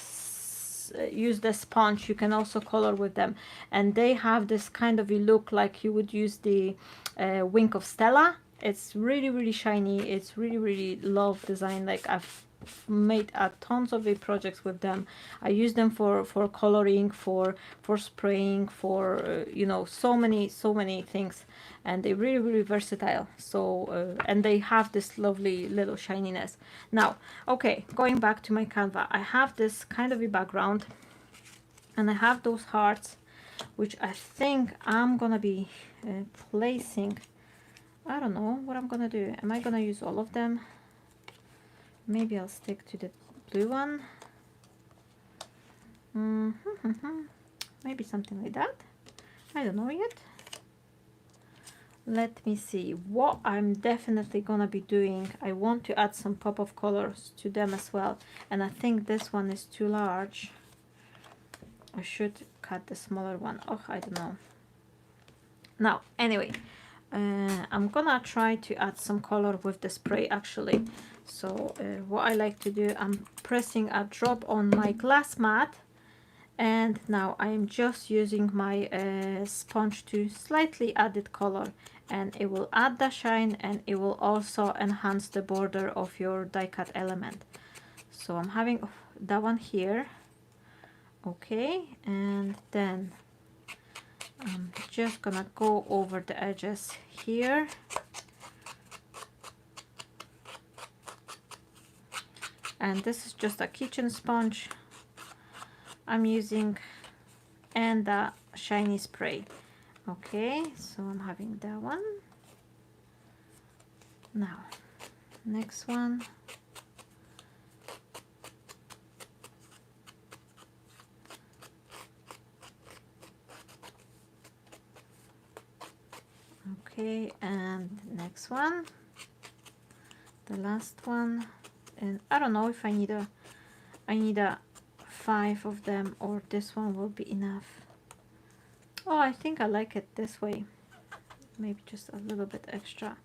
use the sponge, you can also color with them, and they have this kind of a look like you would use the wing of Stella. It's really shiny. It's really love design. Like I've made tons of projects with them. I use them for coloring, for spraying, for you know, so many things, and they're really versatile. So and they have this lovely little shininess. Now, okay, going back to my Canva, I have this kind of a background, and I have those hearts, which I think I'm gonna be placing. I don't know what I'm gonna do. Am I gonna use all of them? Maybe I'll stick to the blue one. Maybe something like that. I don't know yet. Let me see what I'm definitely gonna be doing. I want to add some pop of colors to them as well, and I think this one is too large. I should cut the smaller one. Oh, I don't know. Now, anyway, I'm gonna try to add some color with the spray actually. So what I like to do, I'm pressing a drop on my glass mat, and now I am just using my sponge to slightly add it color, and it will add the shine, and it will also enhance the border of your die cut element. So I'm having that one here. Okay, and then I'm just gonna go over the edges here. And this is just a kitchen sponge I'm using, and the shiny spray. Okay, so I'm having that one. Now, next one. Okay, and next one, the last one. And I don't know if I need a 5 of them, or this one will be enough. Oh, I think I like it this way. Maybe just a little bit extra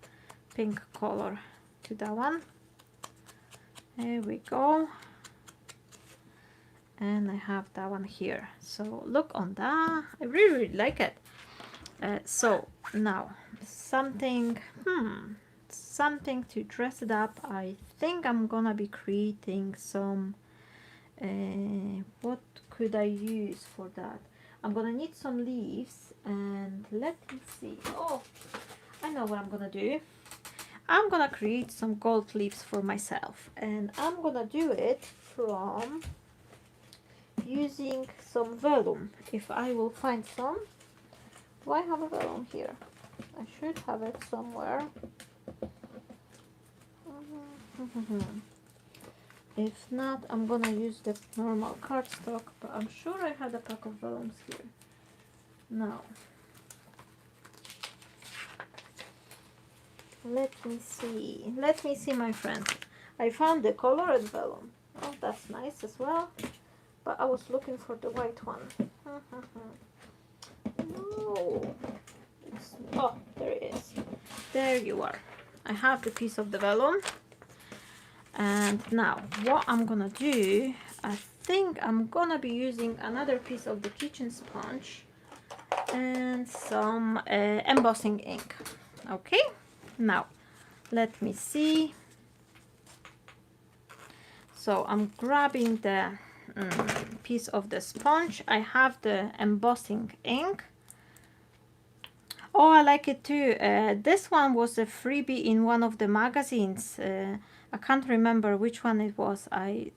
pink color to that one. There we go. and I have that one here. So look on that, I really like it. So now something something to dress it up. I think I'm gonna be creating some what could I use for that? I'm gonna need some leaves, and let me see. Oh, I know what I'm gonna do. I'm gonna create some gold leaves for myself, and I'm gonna do it from using some vellum, if I will find some. Do I have a vellum here? I should have it somewhere. If not, I'm gonna use the normal cardstock, but I'm sure I had a pack of vellums here. Now, let me see, my friends. I found the colored vellum. Oh, that's nice as well, but I was looking for the white one. No, oh, there it is. There you are. I have the piece of the vellum. And now what I'm gonna do, I think I'm gonna be using another piece of the kitchen sponge and some embossing ink. Okay, now let me see. So I'm grabbing the piece of the sponge. I have the embossing ink. Oh, I like it too. This one was a freebie in one of the magazines. I can't remember which one it was. I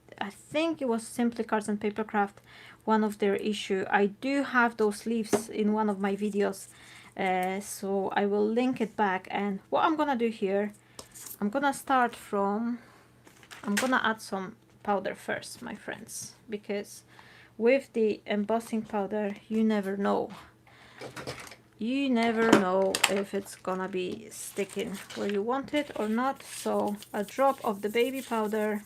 think it was Simply Cards and Papercraft, one of their issue. I do have those leaves in one of my videos, so I will link it back. And what I'm gonna do here, I'm gonna add some powder first, my friends, because with the embossing powder, you never know. You never know if it's gonna be sticking where you want it or not. So a drop of the baby powder,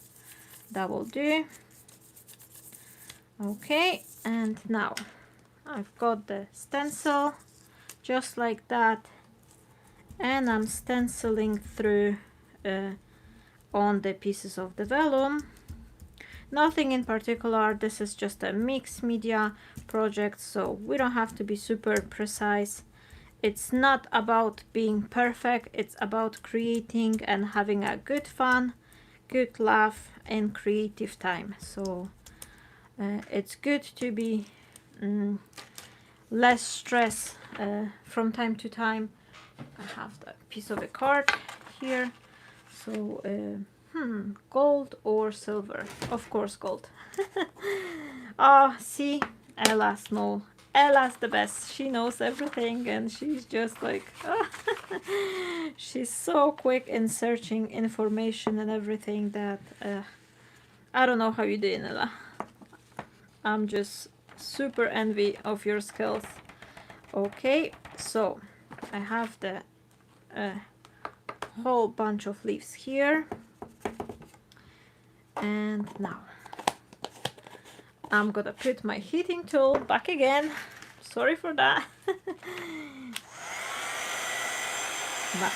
that will do. Okay, and now I've got the stencil just like that, and I'm stenciling through on the pieces of the vellum. Nothing in particular, this is just a mixed media project, so we don't have to be super precise. It's not about being perfect, it's about creating and having a good fun, good laugh and creative time. So it's good to be less stress from time to time. I have that piece of a card here. So gold or silver? Of course gold. Ah, see, Ella's no. Ella's the best. She knows everything, and she's just like she's so quick in searching information and everything that I don't know how you do it, Ella. I'm just super envy of your skills. Okay, so I have the whole bunch of leaves here, and now I'm gonna put my heating tool back again. Sorry for that. But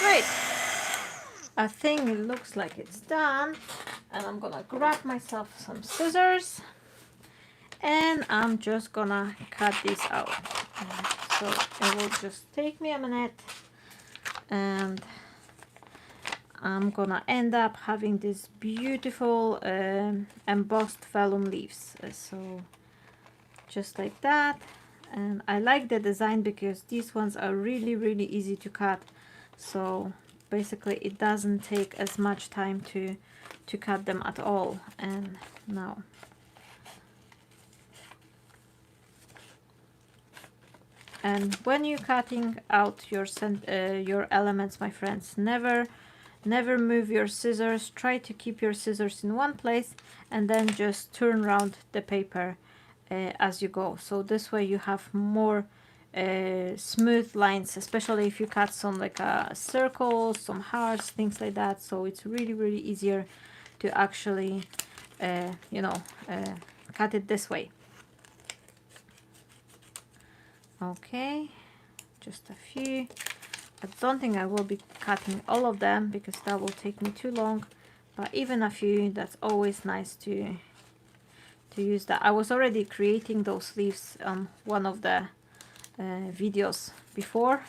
right, I think it looks like it's done, and I'm gonna grab myself some scissors, and I'm just gonna cut this out. So it will just take me a minute, and I'm gonna end up having these beautiful embossed vellum leaves. So just like that. And I like the design because these ones are really easy to cut. So basically it doesn't take as much time to cut them at all. And now and when you're cutting out your elements, my friends, never move your scissors. Try to keep your scissors in one place and then just turn around the paper as you go. So this way you have more smooth lines, especially if you cut some like circles, some hearts, things like that. So it's really easier to actually you know, cut it this way. Okay, just a few. I don't think I will be cutting all of them because that will take me too long, but even a few, that's always nice to use that. I was already creating those leaves on one of the videos before,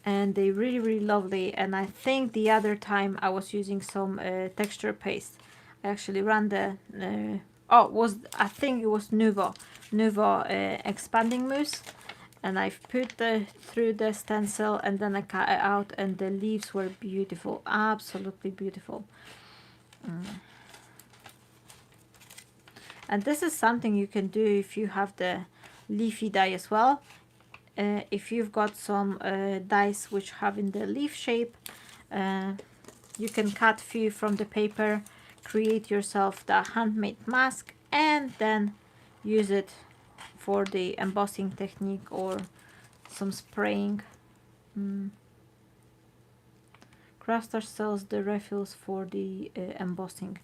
and they really lovely. And I think the other time I was using some texture paste. I actually ran the I think it was Nuvo expanding mousse, and I've put through the stencil, and then I cut it out, and the leaves were beautiful, absolutely beautiful. And this is something you can do if you have the leafy die as well. If you've got some dies which have in the leaf shape, you can cut few from the paper, create yourself the handmade mask, and then use it for the embossing technique or some spraying. Crafter sells the refills for the embossing.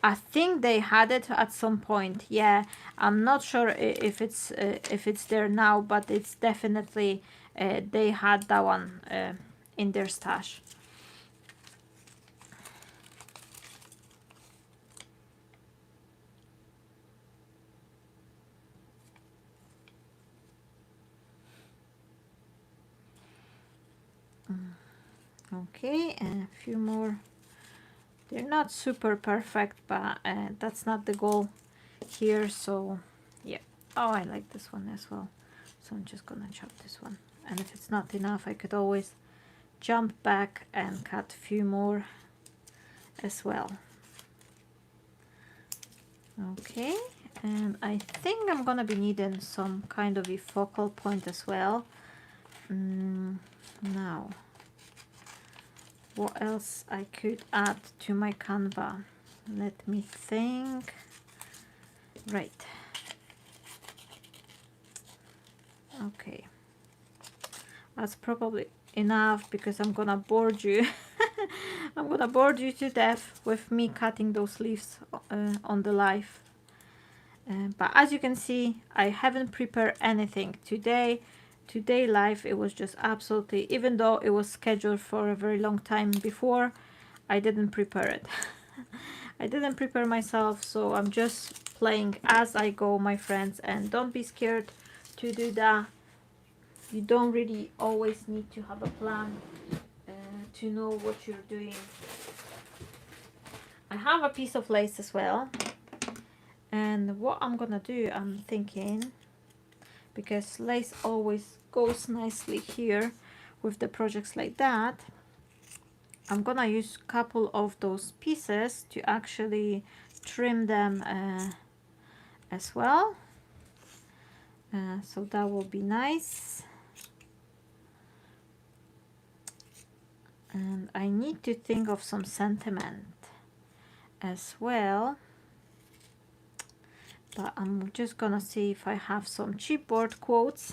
I think they had it at some point. Yeah, I'm not sure if it's there now, but it's definitely they had that one in their stash. Okay, and a few more. They're not super perfect, but that's not the goal here. So yeah. Oh, I like this one as well. So I'm just gonna chop this one. And if it's not enough, I could always jump back and cut a few more as well. Okay, and I think I'm gonna be needing some kind of a focal point as well. Now, what else I could add to my Canva? Let me think. Right. Okay. That's probably enough because I'm gonna bore you. I'm gonna bore you to death with me cutting those leaves on the live. But as you can see, I haven't prepared anything today. Today live, it was just absolutely, even though it was scheduled for a very long time before, I didn't prepare it. I didn't prepare myself, so I'm just playing as I go, my friends, and don't be scared to do that. You don't really always need to have a plan to know what you're doing. I have a piece of lace as well, and what I'm gonna do, I'm thinking, because lace always goes nicely here with the projects like that, I'm gonna use a couple of those pieces to actually trim them as well. So that will be nice. And I need to think of some sentiment as well. But I'm just gonna see if I have some chipboard quotes.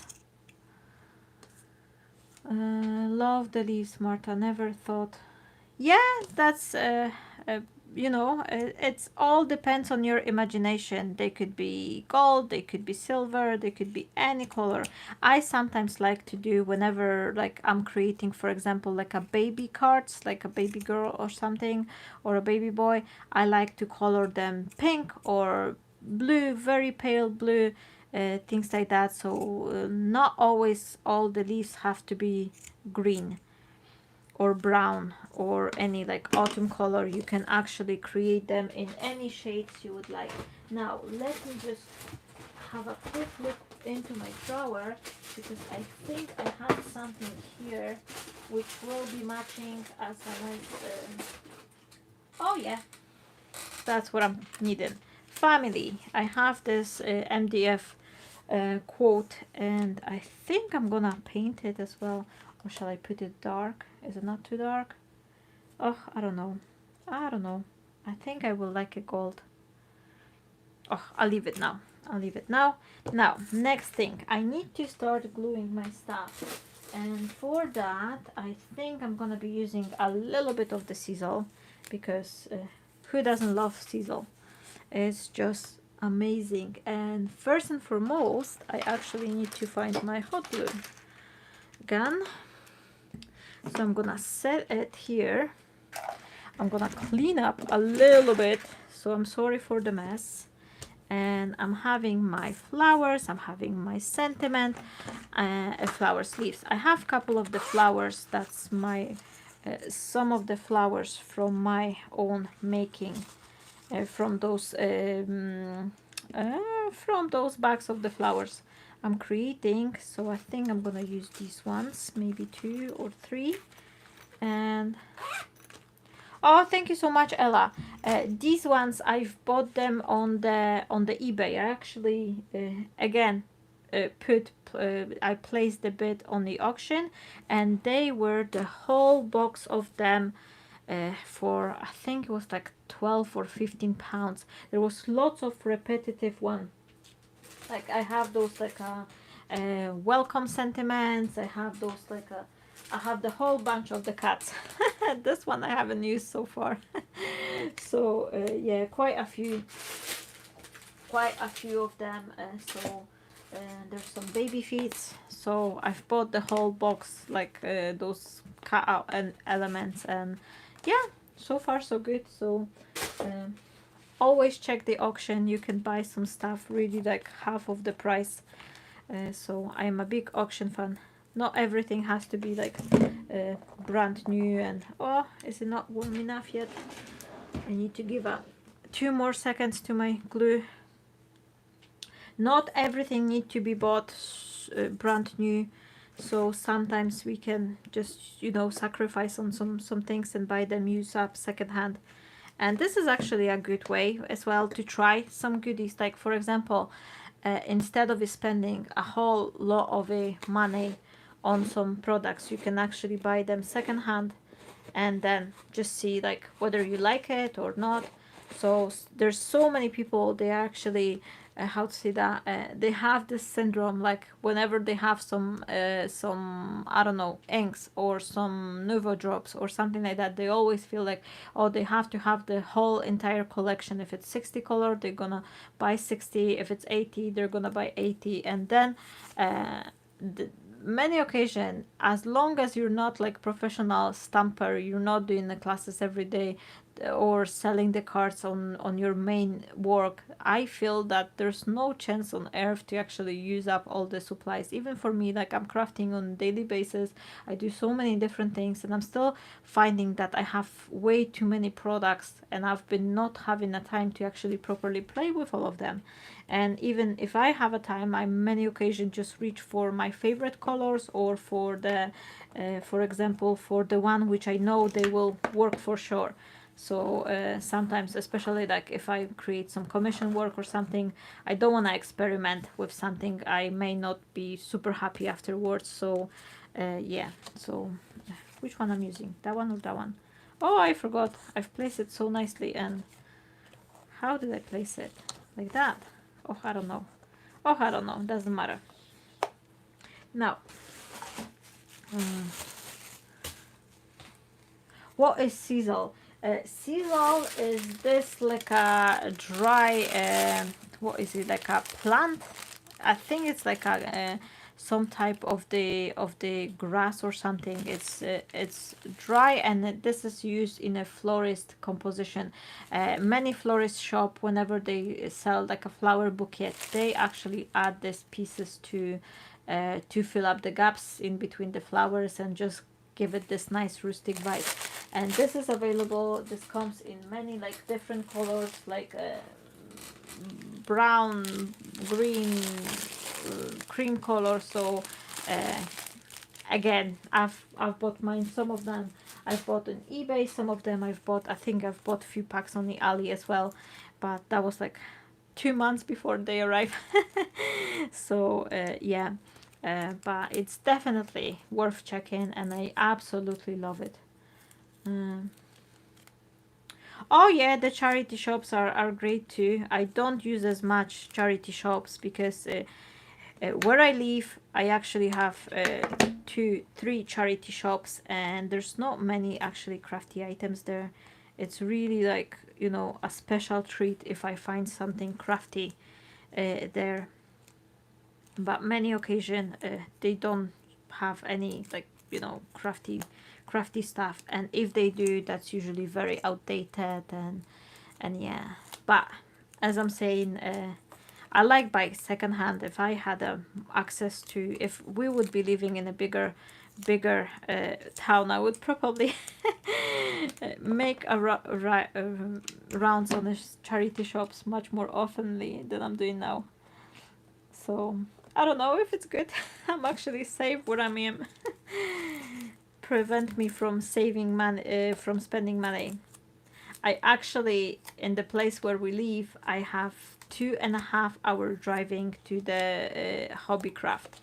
Love the leaves, Marta. Never thought. Yeah, that's you know, it's all depends on your imagination. They could be gold, they could be silver, they could be any color. I sometimes like to do, whenever like I'm creating, for example, like a baby cards, like a baby girl or something, or a baby boy, I like to color them pink or blue, very pale blue, things like that. So not always all the leaves have to be green or brown or any like autumn color. You can actually create them in any shades you would like. Now let me just have a quick look into my drawer because I think I have something here which will be matching as a nice. Oh yeah, that's what I'm needing. Family. I have this MDF quote, and I think I'm gonna paint it as well. Or shall I put it dark? Is it not too dark? Oh, I don't know. I don't know. I think I will like it gold. Oh, I'll leave it now. I'll leave it now. Now, next thing. I need to start gluing my stuff. And for that, I think I'm gonna be using a little bit of the sizzle because who doesn't love sizzle? It's just amazing. And first and foremost, I actually need to find my hot glue gun. So I'm gonna set it here. I'm gonna clean up a little bit, so I'm sorry for the mess. And I'm having my flowers, I'm having my sentiment, flower sleeves. I have a couple of the flowers. That's my some of the flowers from my own making, from those bags of the flowers I'm creating. So I think I'm gonna use these ones, maybe 2 or 3. And oh, thank you so much, Ella. These ones I've bought them on the eBay. I actually again I placed the bid on the auction, and they were the whole box of them for, I think it was like 12 or 15 pounds. There was lots of repetitive one. Like I have those like welcome sentiments. I have those like I have the whole bunch of the cats. This one I haven't used so far. So yeah, quite a few of them. So there's some baby feet. So I've bought the whole box, like those cut out and elements, and yeah, so far so good. So always check the auction. You can buy some stuff really like half of the price. So I'm a big auction fan. Not everything has to be like brand new. And oh, is it not warm enough yet? I need to give up 2 more seconds to my glue. Not everything need to be bought brand new. So sometimes we can just, you know, sacrifice on some things and buy them used up secondhand. And this is actually a good way as well to try some goodies. Like for example, instead of spending a whole lot of money on some products, you can actually buy them secondhand and then just see like whether you like it or not. So there's so many people, they actually how to say that, they have this syndrome, like whenever they have some I don't know, inks or some nouveau drops or something like that, they always feel like, oh, they have to have the whole entire collection. If it's 60 color, they're gonna buy 60. If it's 80, they're gonna buy 80. And then many occasion, as long as you're not like professional stamper, you're not doing the classes every day or selling the cards on your main work, I feel that there's no chance on earth to actually use up all the supplies. Even for me, like I'm crafting on a daily basis, I do so many different things, and I'm still finding that I have way too many products, and I've been not having a time to actually properly play with all of them. And even if I have a time, I many occasions just reach for my favorite colors, or for the for example, for the one which I know they will work for sure. So sometimes, especially like if I create some commission work or something, I don't want to experiment with something I may not be super happy afterwards. So yeah, so which one I'm using, that one or that one? Oh, I forgot. I've placed it so nicely. And how did I place it? Like that? Oh, I don't know. Oh, I don't know. Doesn't matter. Now, what is sizzle? Sizzle is this like a dry, what is it, like a plant? I think it's like a some type of the grass or something. It's dry, and this is used in a florist composition. Many florist shop, whenever they sell like a flower bouquet, they actually add these pieces to fill up the gaps in between the flowers and just give it this nice rustic vibe. And this is available, this comes in many like different colors, like brown, green, cream color. So again, I've bought mine. Some of them I've bought on eBay. Some of them I've bought. I think I've bought a few packs on the alley as well, but that was like 2 months before they arrive. So yeah, but it's definitely worth checking, and I absolutely love it. Oh yeah, the charity shops are great too. I don't use as much charity shops because where I live, I actually have 3 charity shops, and there's not many actually crafty items there. It's really like, you know, a special treat if I find something crafty there. But many occasion they don't have any, like, you know, crafty stuff, and if they do, that's usually very outdated. And yeah, but as I'm saying, I like buying secondhand. If I had access to, if we would be living in a bigger town, I would probably make rounds on the charity shops much more oftenly than I'm doing now. So I don't know if it's good. I'm actually safe where I am. Prevent me from saving money, from spending money. I actually, in the place where we live, I have 2.5 hour driving to the Hobbycraft.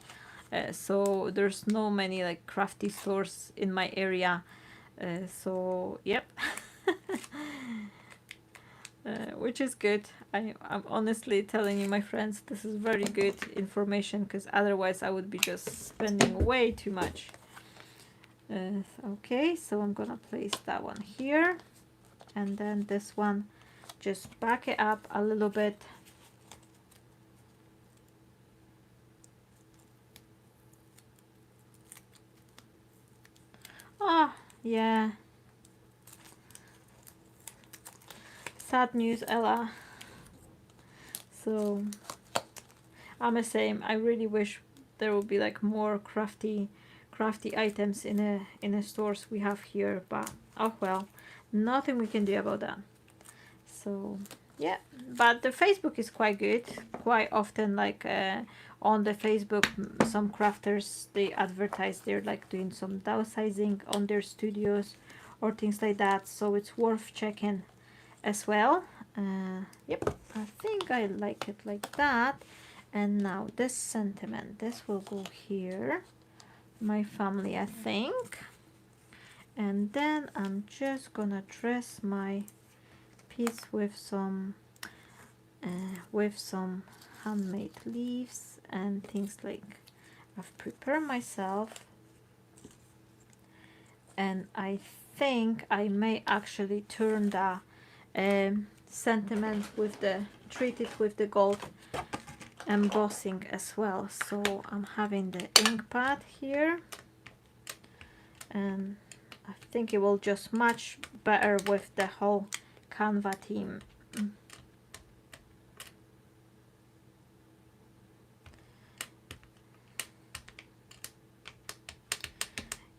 So there's no many like crafty stores in my area. So yep. Which is good. I'm honestly telling you, my friends, this is very good information, because otherwise I would be just spending way too much. Okay, so I'm gonna place that one here, and then this one, just back it up a little bit. Ah, yeah. Sad news, Ella. So I'm the same. I really wish there would be like more crafty items in the stores we have here, but oh well, nothing we can do about that. So yeah, but the Facebook is quite good. Quite often, like on the Facebook, some crafters, they advertise they're like doing some downsizing on their studios or things like that, so it's worth checking as well. Yep, I think I like it like that. And now this sentiment, this will go here, my family, I think. And then I'm just gonna dress my piece with some handmade leaves and things like I've prepared myself. And I think I may actually turn the sentiment with the, treat it with the gold embossing as well. So I'm having the ink pad here, and I think it will just match better with the whole Canva theme.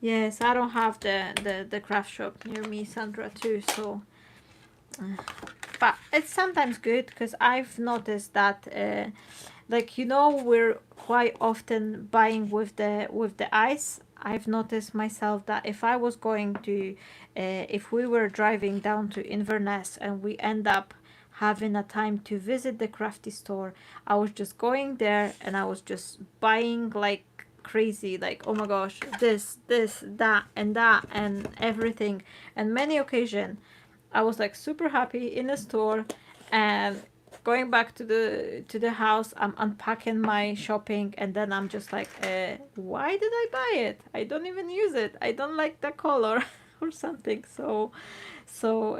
Yes, I don't have the craft shop near me, Sandra, too, so but it's sometimes good, because I've noticed that like, you know, we're quite often buying with the ice. I've noticed myself that if I was going to if we were driving down to Inverness and we end up having a time to visit the crafty store, I was just going there and I was just buying like crazy, like, oh my gosh, this, that and everything. And many occasion I was like super happy in the store, and going back to the house, I'm unpacking my shopping, and then I'm just like, why did I buy it? I don't even use it. I don't like the color or something. So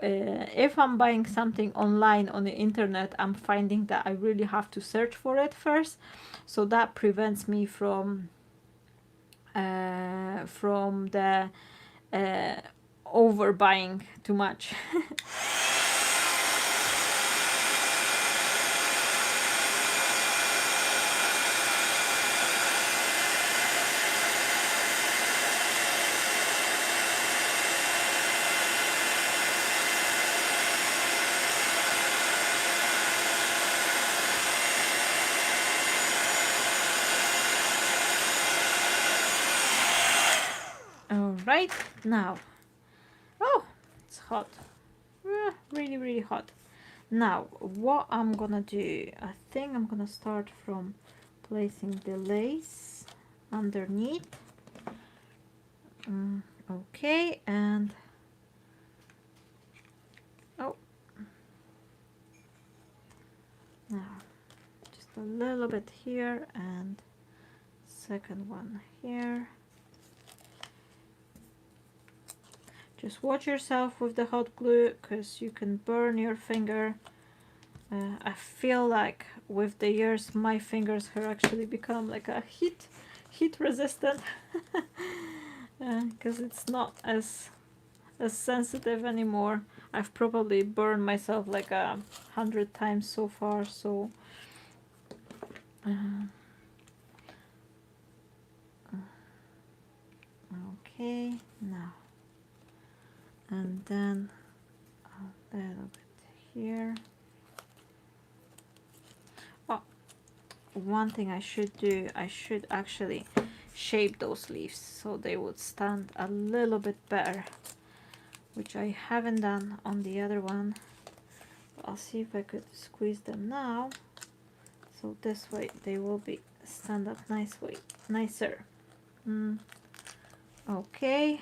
if I'm buying something online on the internet, I'm finding that I really have to search for it first. So that prevents me from the overbuying too much. right, now, oh, it's hot, really, really hot. Now, what I'm gonna do, I think I'm gonna start from placing the lace underneath. Okay, and oh, now just a little bit here, and second one here. Just watch yourself with the hot glue, because you can burn your finger. I feel like with the years my fingers have actually become like a heat resistant, because it's not as sensitive anymore. I've probably burned myself like 100 times so far, so okay, now, and then a little bit here. Oh, one thing I should do, I should actually shape those leaves so they would stand a little bit better, which I haven't done on the other one. I'll see if I could squeeze them now, so this way they will be stand up nicer. Okay.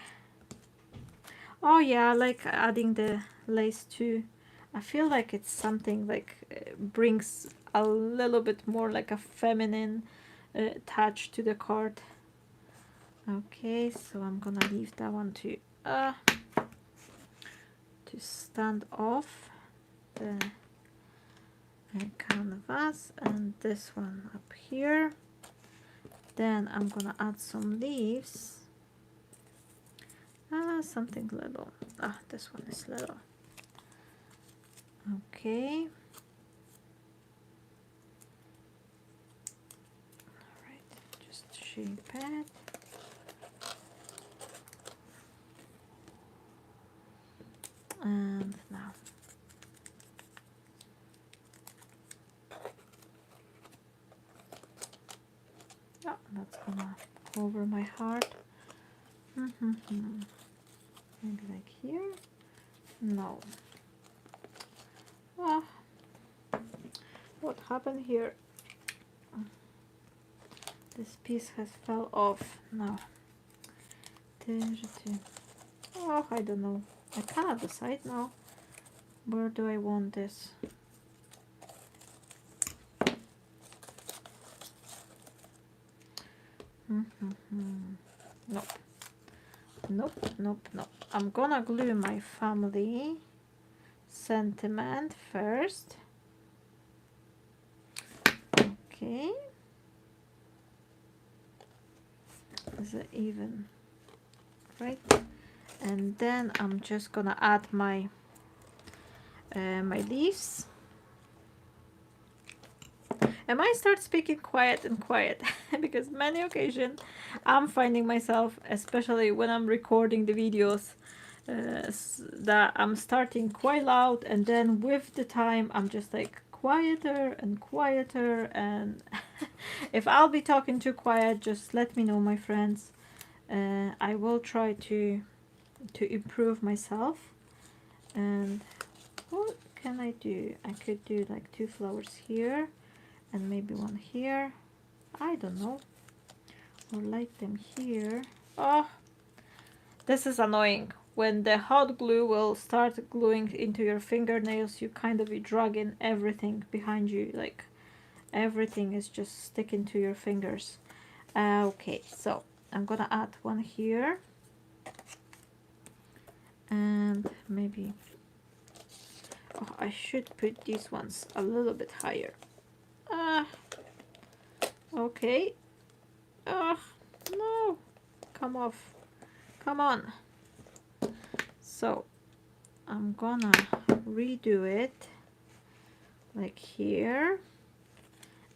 Oh yeah, I like adding the lace too. I feel like it's something like brings a little bit more like a feminine touch to the card. Okay, so I'm gonna leave that one to stand off the canvas, and this one up here. Then I'm gonna add some leaves. Something little. This one is little. Okay. Alright, just shape it. And now. Oh, that's gonna cover my heart. Maybe like here? No. Oh, what happened here? This piece has fell off. No. Oh, I don't know. I cannot decide now. Where do I want this? Nope. Nope. I'm gonna glue my family sentiment first. Okay. Is it even? Right. And then I'm just gonna add my my leaves. I might start speaking quiet because many occasions I'm finding myself, especially when I'm recording the videos, that I'm starting quite loud, and then with the time I'm just like quieter, and if I'll be talking too quiet, just let me know, my friends. I will try to improve myself. And what can I do? I could do like 2 flowers here and maybe one here. I don't know. Or light them here. Oh, this is annoying. When the hot glue will start gluing into your fingernails, you kind of be dragging everything behind you. Like everything is just sticking to your fingers. Okay, so I'm gonna add one here. And maybe, oh, I should put these ones a little bit higher. Okay. No, come off, come on. So I'm gonna redo it like here,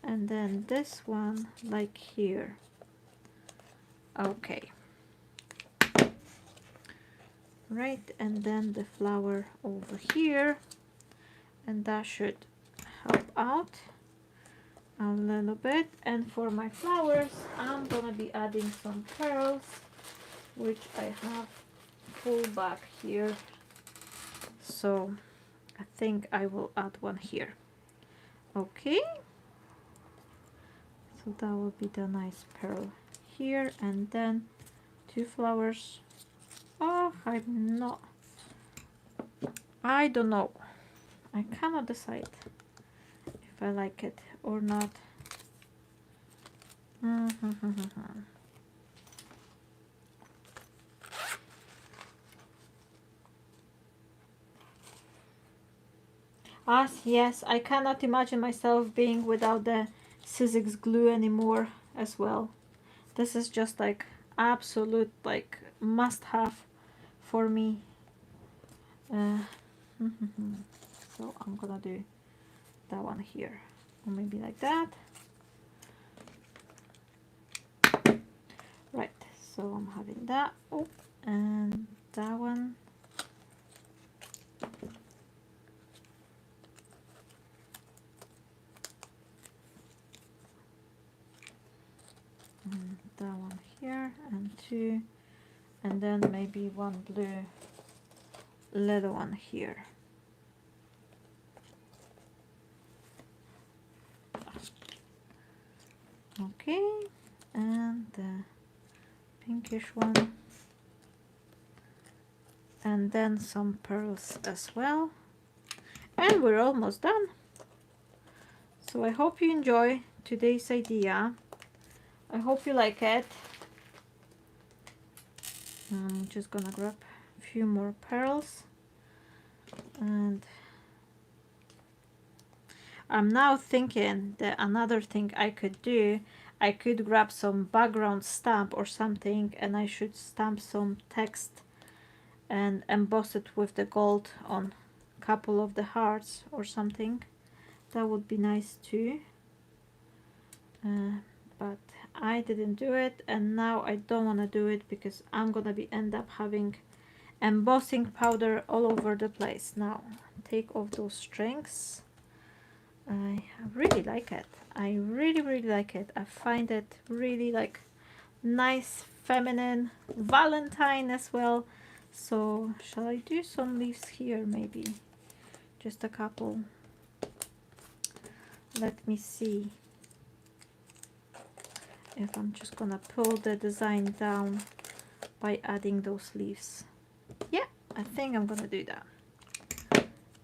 and then this one like here. Okay. Right, and then the flower over here, and that should help out a little bit. And for my flowers, I'm gonna be adding some pearls which I have full back here, so I think I will add one here. Okay, so that will be the nice pearl here, and then 2 flowers. Oh, I don't know, I cannot decide if I like it or not. Yes, I cannot imagine myself being without the Sizzix glue anymore as well. This is just like absolute like must have for me. So I'm gonna do that one here, or maybe like that. Right, so I'm having that. Oh, and that one. And that one here, and 2, and then maybe one blue little one here. Okay, and the pinkish one, and then some pearls as well, and we're almost done. So I hope you enjoy today's idea. I hope you like it. I'm just gonna grab a few more pearls, and I'm now thinking that another thing I could do, I could grab some background stamp or something, and I should stamp some text and emboss it with the gold on a couple of the hearts or something. That would be nice too. But I didn't do it, and now I don't want to do it because I'm gonna end up having embossing powder all over the place. Now take off those strings. I really like it. I really like it. I find it really like nice, feminine, Valentine as well. So shall I do some leaves here? Maybe just a couple. Let me see if I'm just gonna pull the design down by adding those leaves. Yeah, I think I'm gonna do that.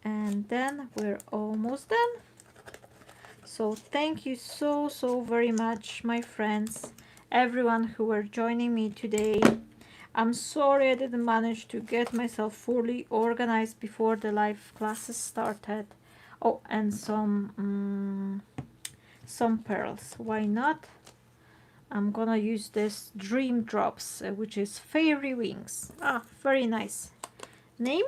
And then we're almost done. So thank you so very much, my friends, everyone who were joining me today. I'm sorry I didn't manage to get myself fully organized before the live classes started. Oh, and some pearls. Why not? I'm gonna use this Dream Drops, which is Fairy Wings. Very nice name.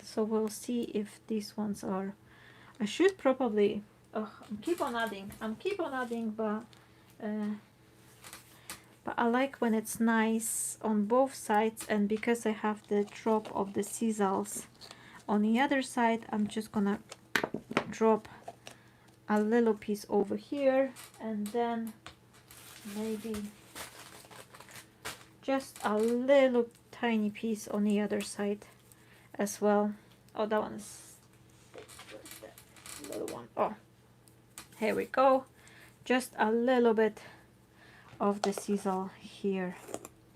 So we'll see if these ones are. I should probably. Oh, I'm keep on adding, but I like when it's nice on both sides, and because I have the drop of the sizzles on the other side, I'm just gonna drop a little piece over here, and then maybe just a little tiny piece on the other side as well. Oh, that one's the little one. Oh, here we go. Just a little bit of the sizzle here,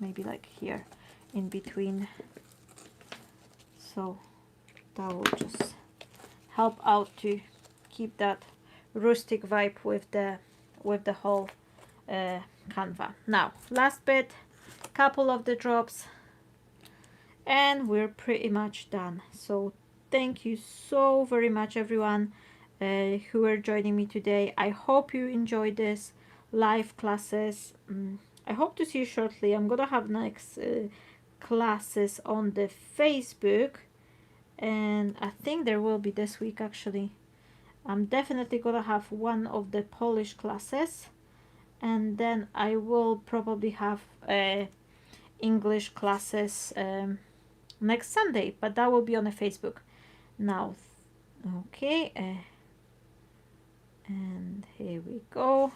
maybe like here in between. So that will just help out to keep that rustic vibe with the whole canva. Now last bit, couple of the drops, and we're pretty much done. So thank you so very much, everyone who are joining me today. I hope you enjoyed this live classes. I hope to see you shortly. I'm gonna have next classes on the Facebook, and I think there will be this week actually. I'm definitely gonna have one of the Polish classes, and then I will probably have English classes next Sunday, but that will be on the Facebook. Now, okay, and here we go.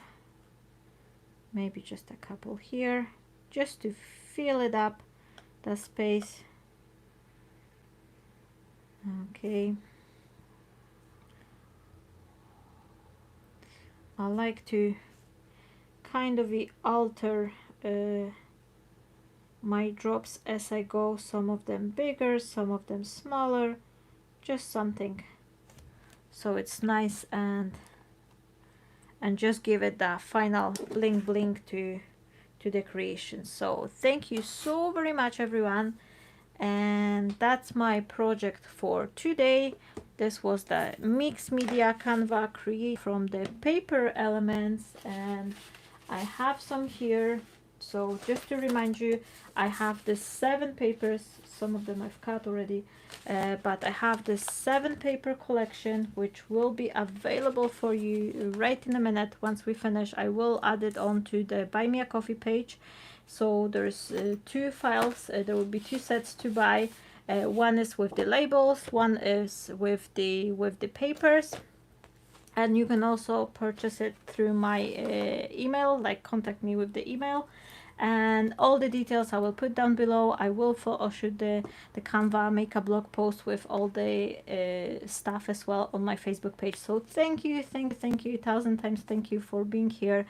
Maybe just a couple here, just to fill it up the space. Okay, I like to kind of alter my drops as I go, some of them bigger, some of them smaller, just something so it's nice, and just give it that final bling bling to the creation. So thank you so very much, everyone, and that's my project for today. This was the mixed media canva create from the paper elements, and I have some here. So just to remind you, I have the 7 papers. Some of them I've cut already, but I have this 7 paper collection which will be available for you right in a minute. Once we finish, I will add it on to the Buy Me a Coffee page. So there's 2 files. There will be 2 sets to buy. One is with the labels, one is with the papers, and you can also purchase it through my email, like contact me with the email, and all the details I will put down below. I will shoot the Canva, make a blog post with all the stuff as well on my Facebook page. So thank you 1,000 times thank you for being here,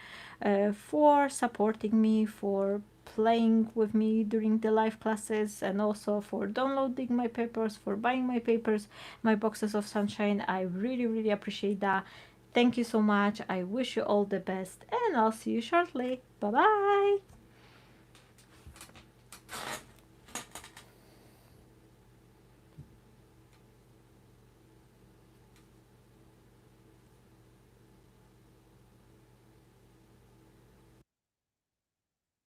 for supporting me, for playing with me during the live classes, and also for downloading my papers, for buying my papers, my boxes of sunshine. I really appreciate that. Thank you so much. I wish you all the best, and I'll see you shortly. Bye bye.